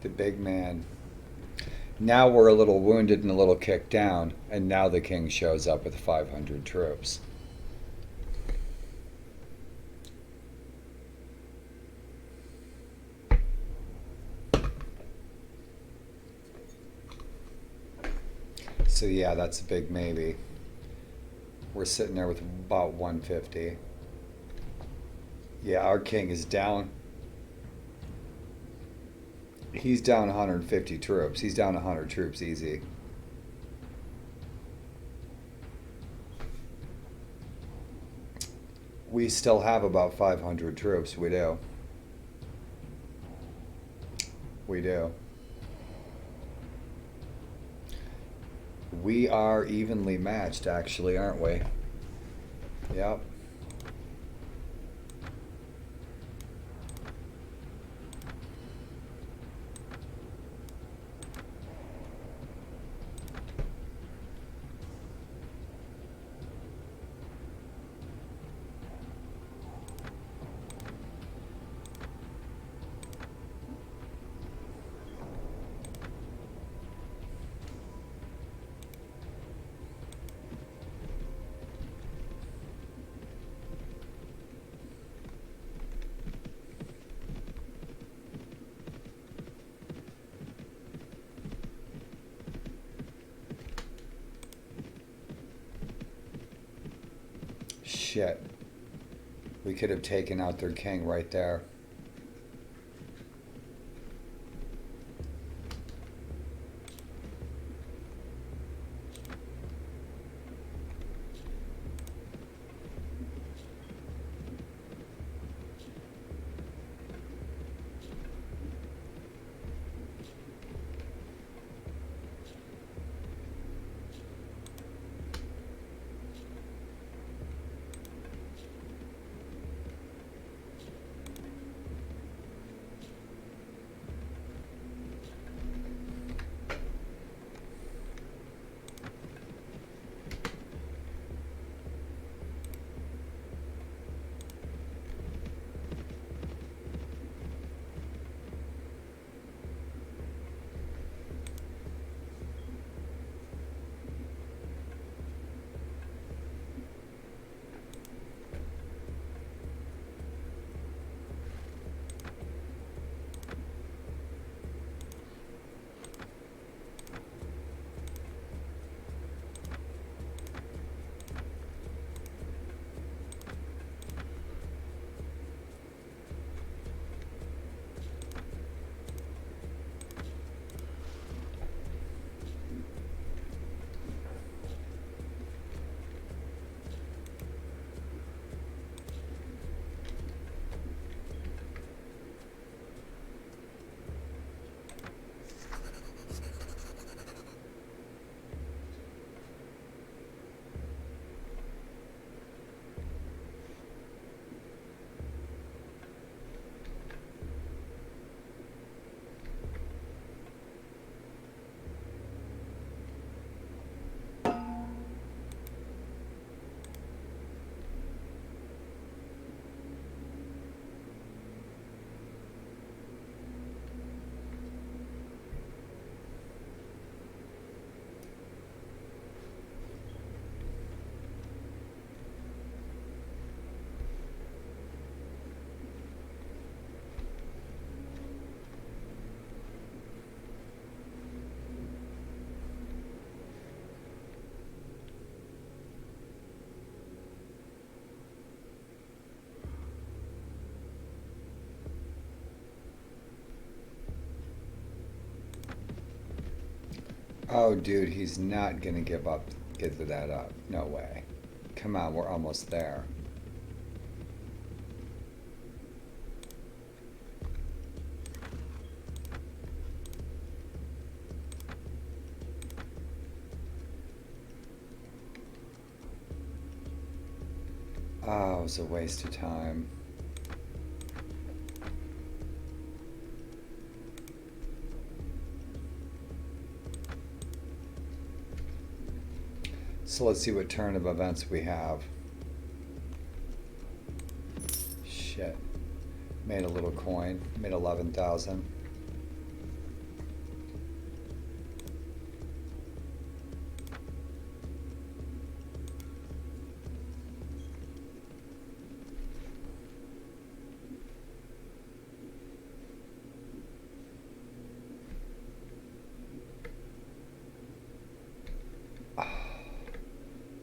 S3: The big man. Now we're a little wounded and a little kicked down, and now the king shows up with 500 troops. So yeah, that's a big maybe. We're sitting there with about 150. Yeah, our king is down. He's down 150 troops. He's down 100 troops easy. We still have about 500 troops. We do. We do. We are evenly matched, actually, aren't we? Yep. Shit. We could have taken out their king right there. Oh, dude, he's not gonna give that up. No way. Come on, we're almost there. Oh, it was a waste of time. So let's see what turn of events we have. Shit. Made a little coin. Made 11,000.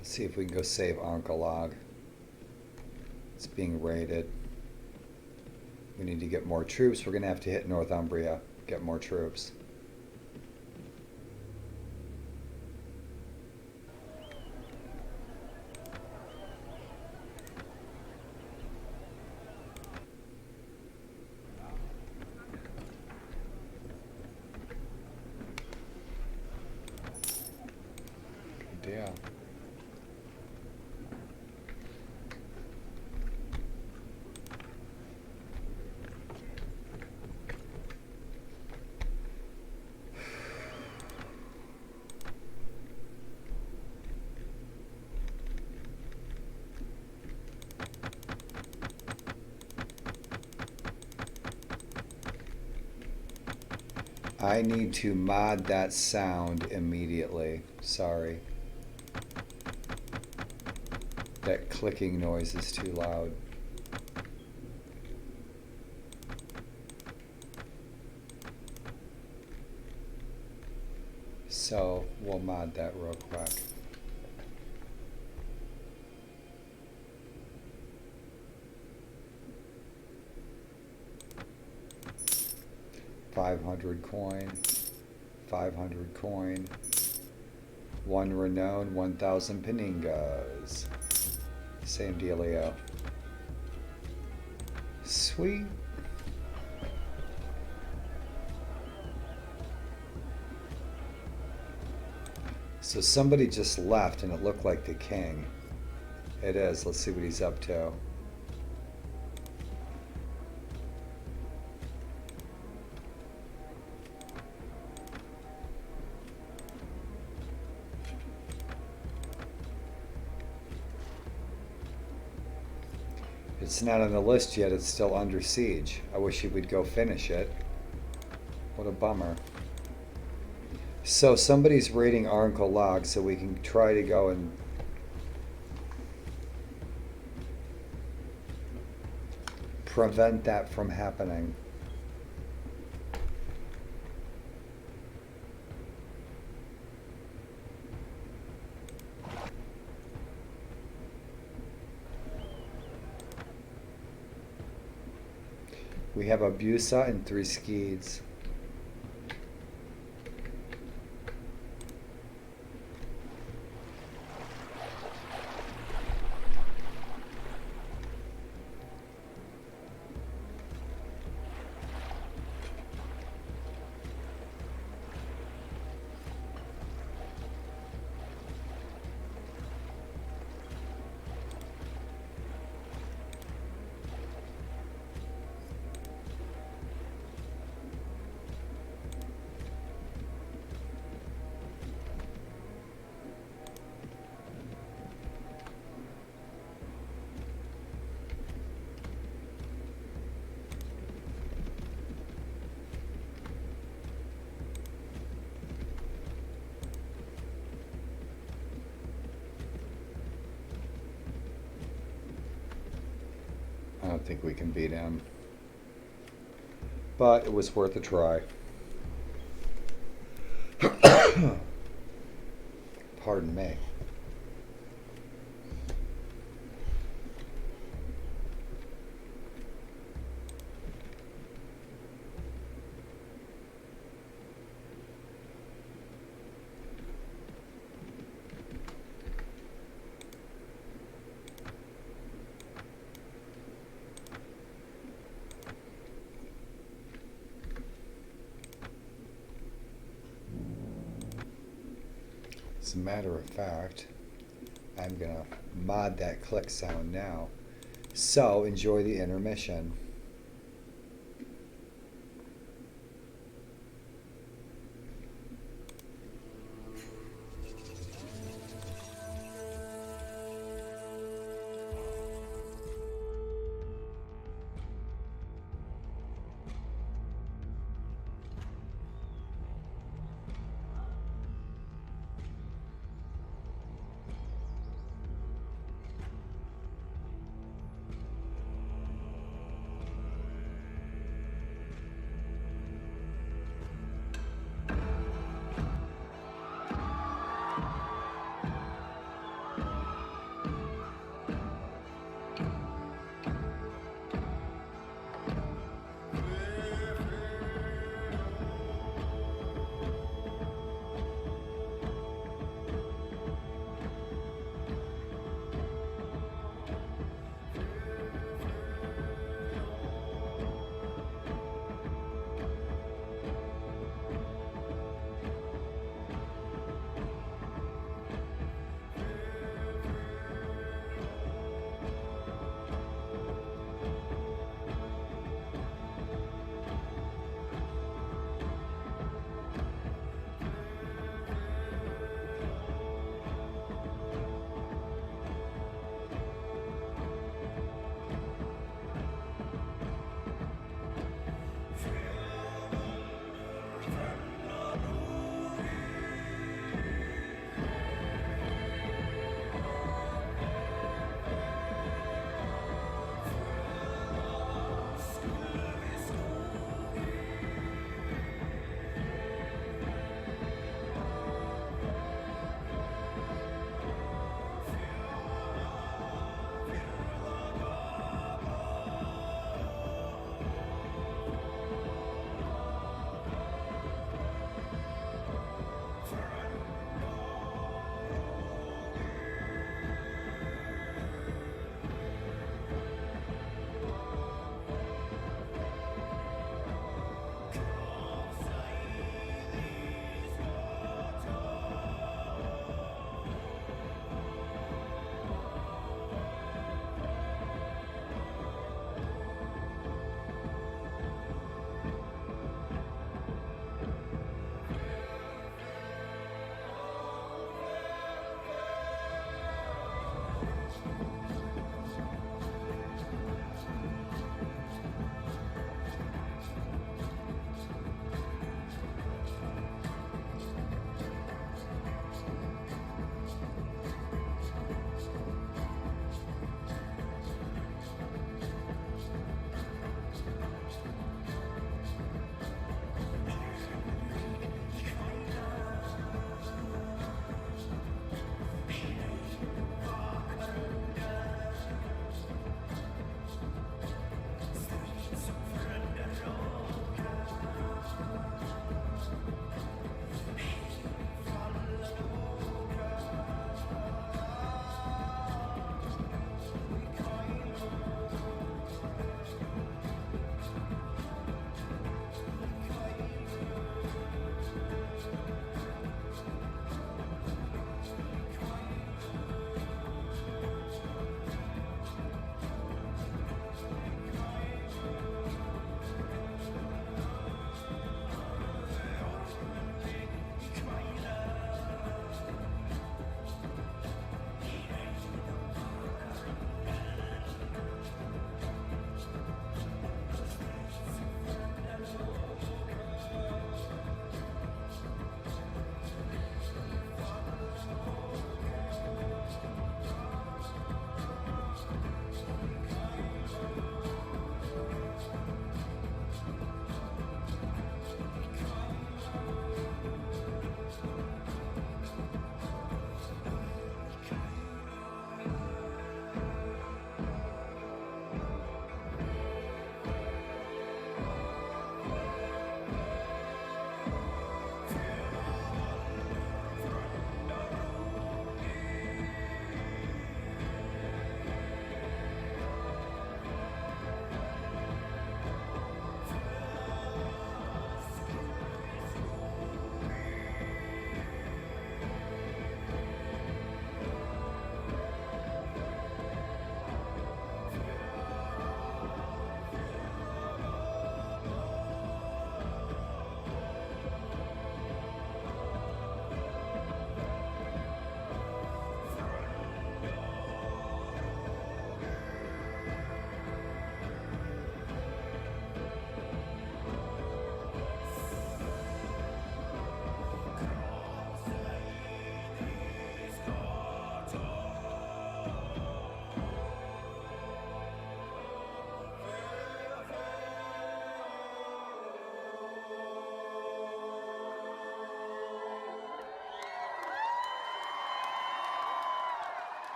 S3: See if we can go save Oncolog. It's being raided. We need to get more troops. We're going to have to hit Northumbria, get more troops. Good deal. I need to mod that sound immediately. Sorry. That clicking noise is too loud. So we'll mod that real quick. $500 coin, 500 coin, 1 renown, 1,000 paningas. Same dealio. Sweet. So somebody just left and it looked like the king. It is. Let's see what he's up to. It's not on the list yet, it's still under siege. I wish he would go finish it. What a bummer. So somebody's raiding Arnkle Log, so we can try to go and prevent that from happening. We have a Busa and 3 Skeeds. I don't think we can beat him, but it was worth a try. Pardon me. As a matter of fact, I'm going to mod that click sound now. So, enjoy the intermission.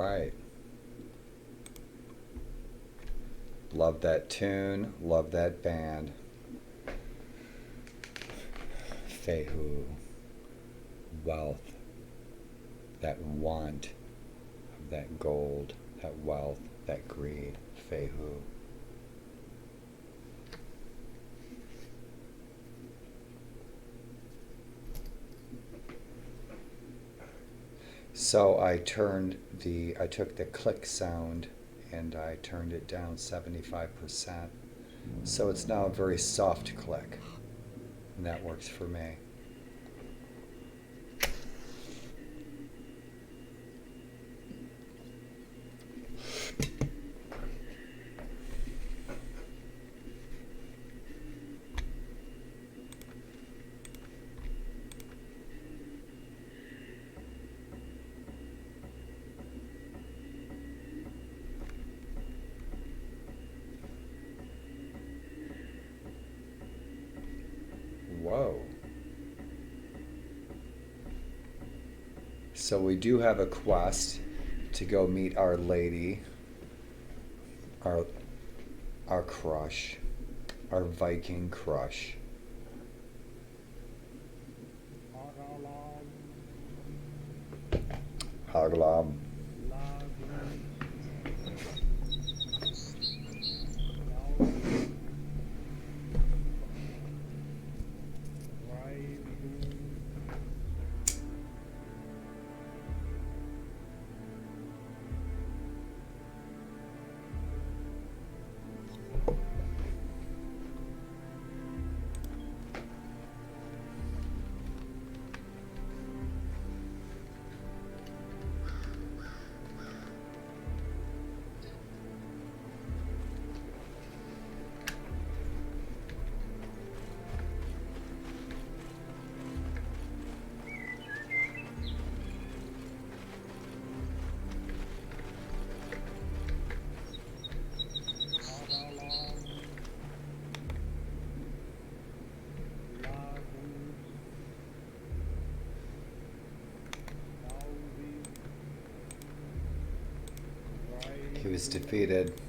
S3: right. Love that tune. Love that band. FEHU. Wealth. That want. That gold. That wealth. That greed. FEHU. So I took the click sound and I turned it down 75%. So it's now a very soft click. And that works for me. Whoa. So we do have a quest to go meet our lady, our crush, our Viking crush. Hroald. He was defeated.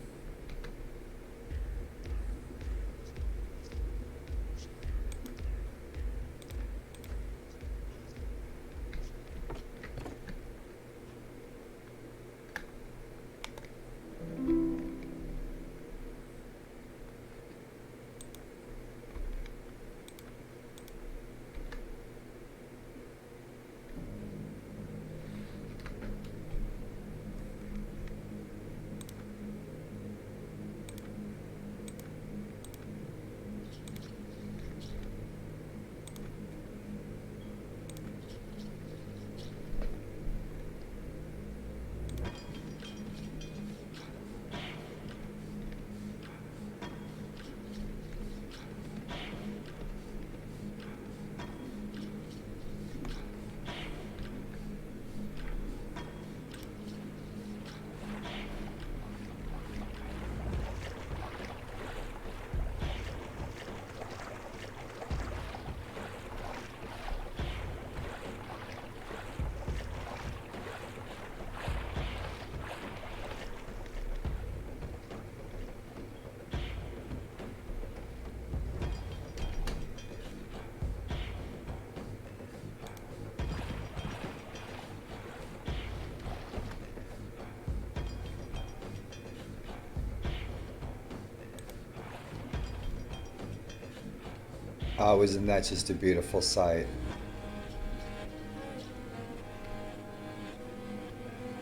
S3: Oh, isn't that just a beautiful sight?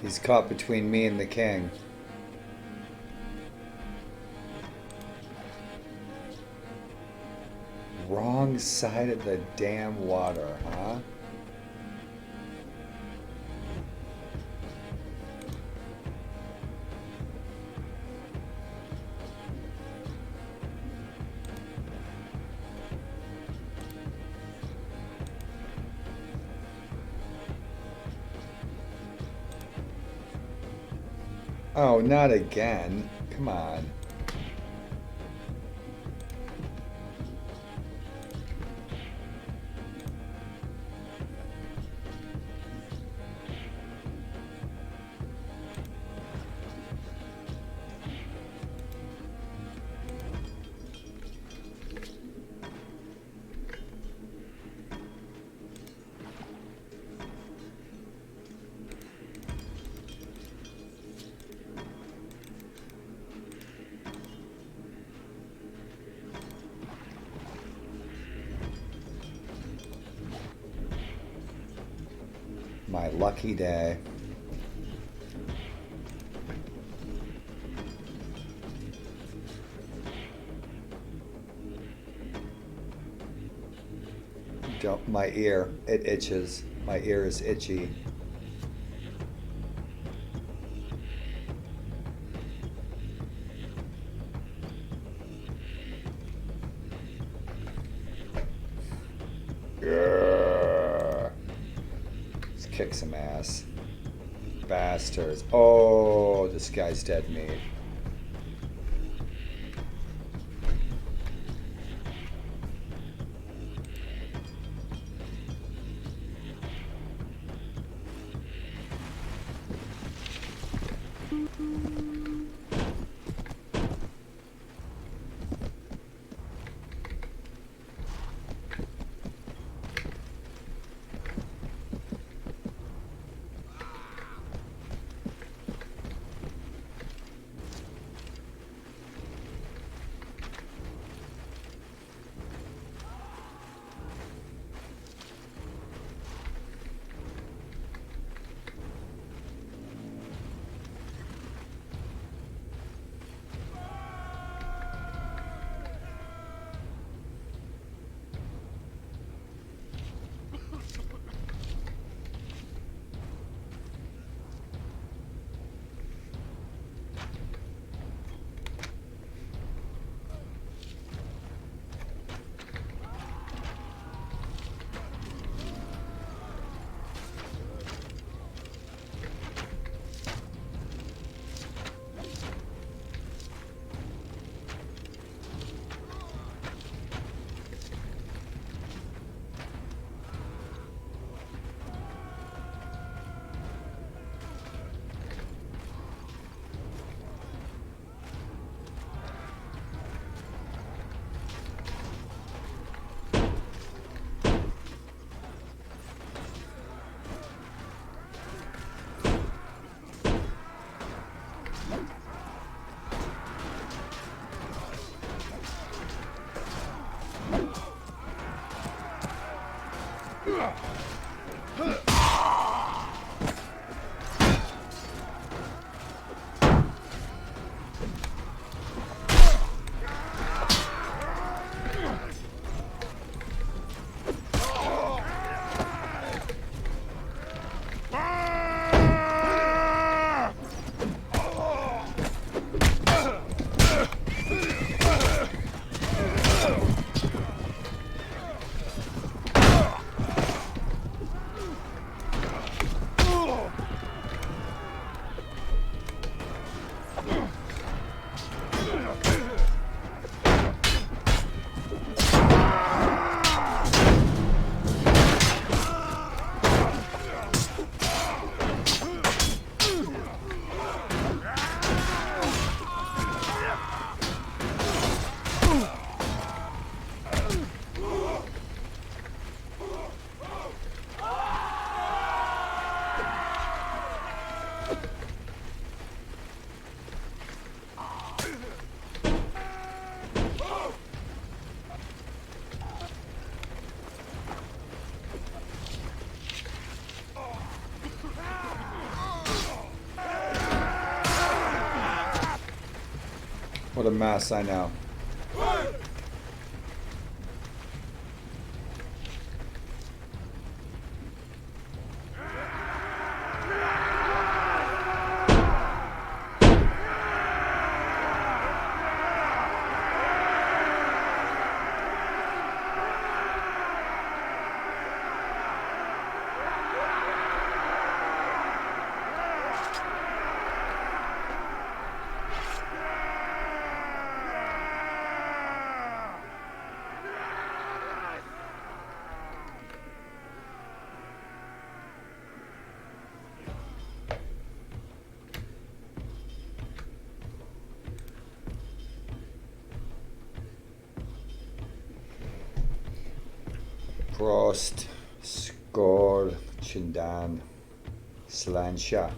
S3: He's caught between me and the king. Wrong side of the damn water, huh? Oh, not again. Come on. My lucky day. Don't, my ear, it itches. My ear is itchy. Let's kick some ass. Bastards. Oh, this guy's dead meat. What a mess, I know. Prost, Skol, Chindan, Slansha.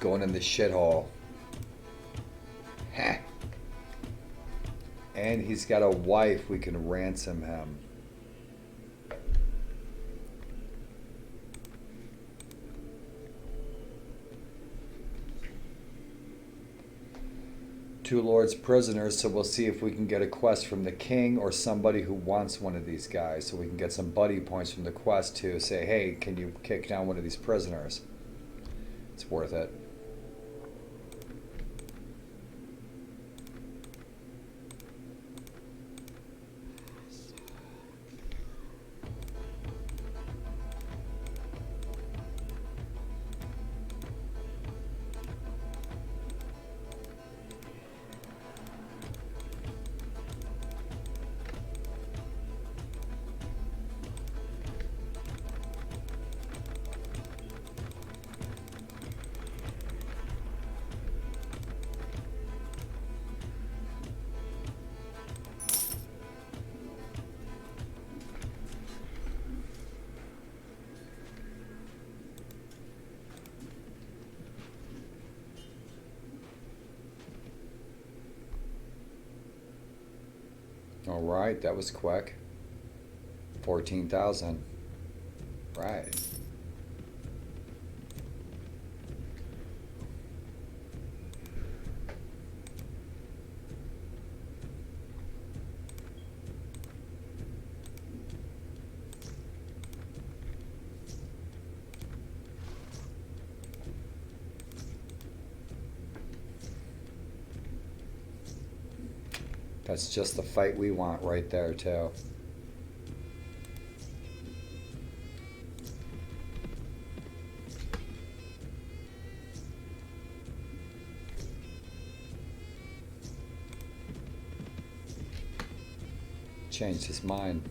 S3: going in the shithole. Heh. And he's got a wife. We can ransom him. Two lords prisoners, so we'll see if we can get a quest from the king or somebody who wants one of these guys, so we can get some buddy points from the quest to say, hey, can you kick down one of these prisoners? It's worth it. All right, that was quick. 14,000. Right. That's just the fight we want right there, too. Changed his mind.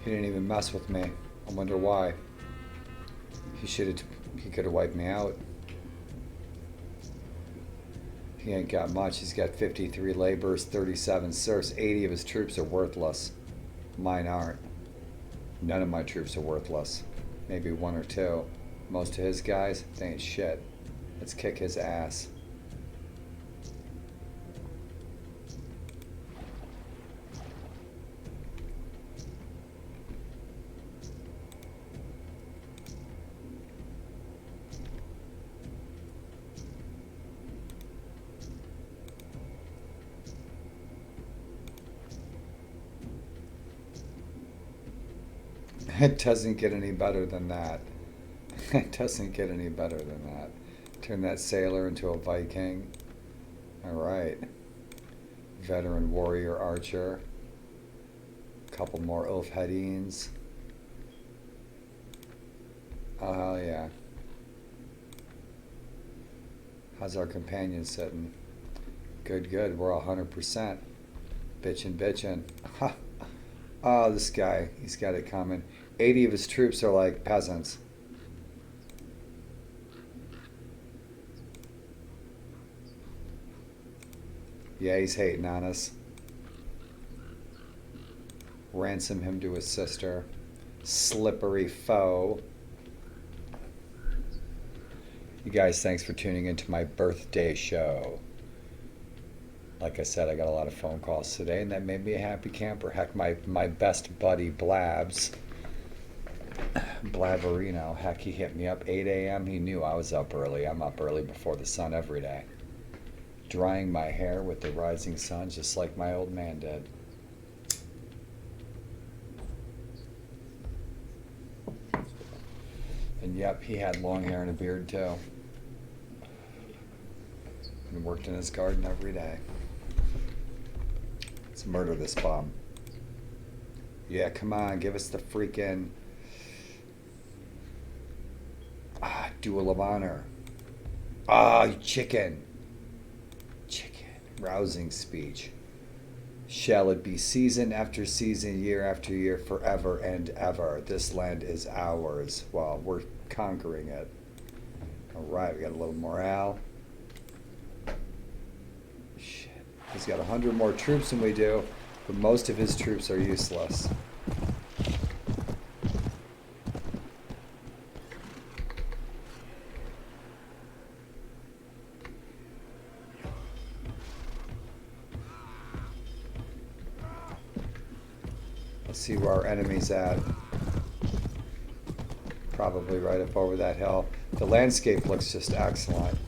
S3: He didn't even mess with me. I wonder why. He could have wiped me out. He ain't got much. He's got 53 laborers, 37 serfs. 80 of his troops are worthless. Mine aren't. None of my troops are worthless. Maybe one or two. Most of his guys, they ain't shit. Let's kick his ass. It doesn't get any better than that. It doesn't get any better than that. Turn that sailor into a Viking. Alright. Veteran warrior archer. Couple more Ulfhedines. Oh, hell yeah. How's our companion sitting? Good, good. We're 100%. Bitchin', bitchin'. Ha! Oh, this guy. He's got it coming. 80 of his troops are like peasants. Yeah, he's hating on us. Ransom him to his sister. Slippery foe. You guys, thanks for tuning into my birthday show. Like I said, I got a lot of phone calls today, and that made me a happy camper. Heck, my best buddy, Blabs, Blaverino. Heck, he hit me up 8 a.m. He knew I was up early. I'm up early before the sun every day. Drying my hair with the rising sun just like my old man did. And yep, he had long hair and a beard too. And worked in his garden every day. Let's murder this bum. Yeah, come on, give us the freaking Duel of Honor. You chicken. Chicken. Rousing speech. Shall it be season after season, year after year, forever and ever? This land is ours. Well, we're conquering it. Alright, we got a little morale. Shit. He's got 100 more troops than we do, but most of his troops are useless. Let's see where our enemy's at. Probably right up over that hill. The landscape looks just excellent.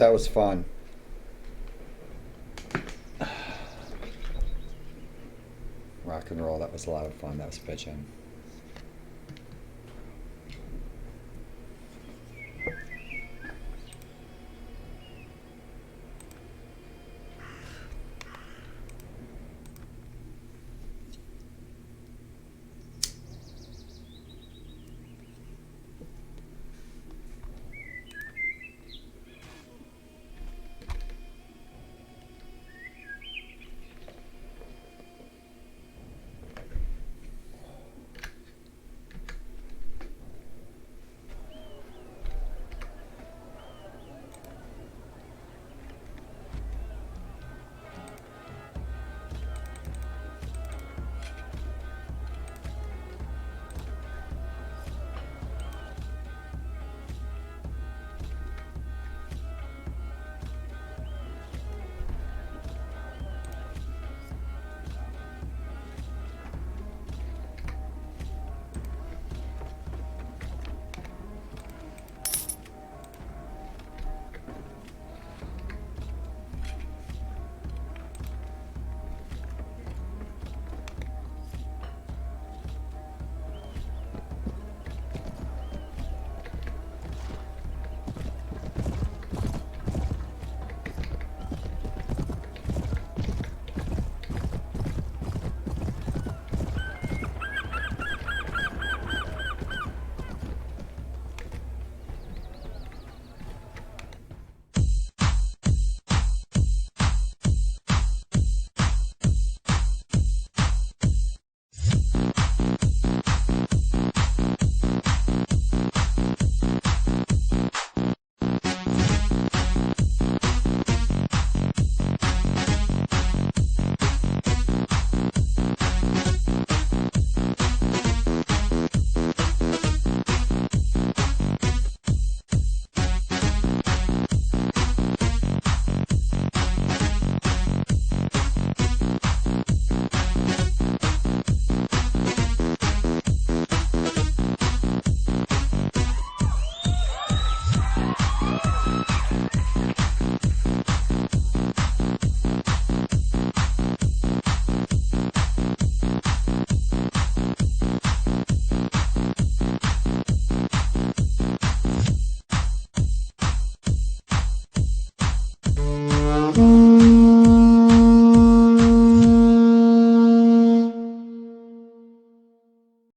S3: That was fun. Rock and roll, that was was a lot of fun. That was pitching.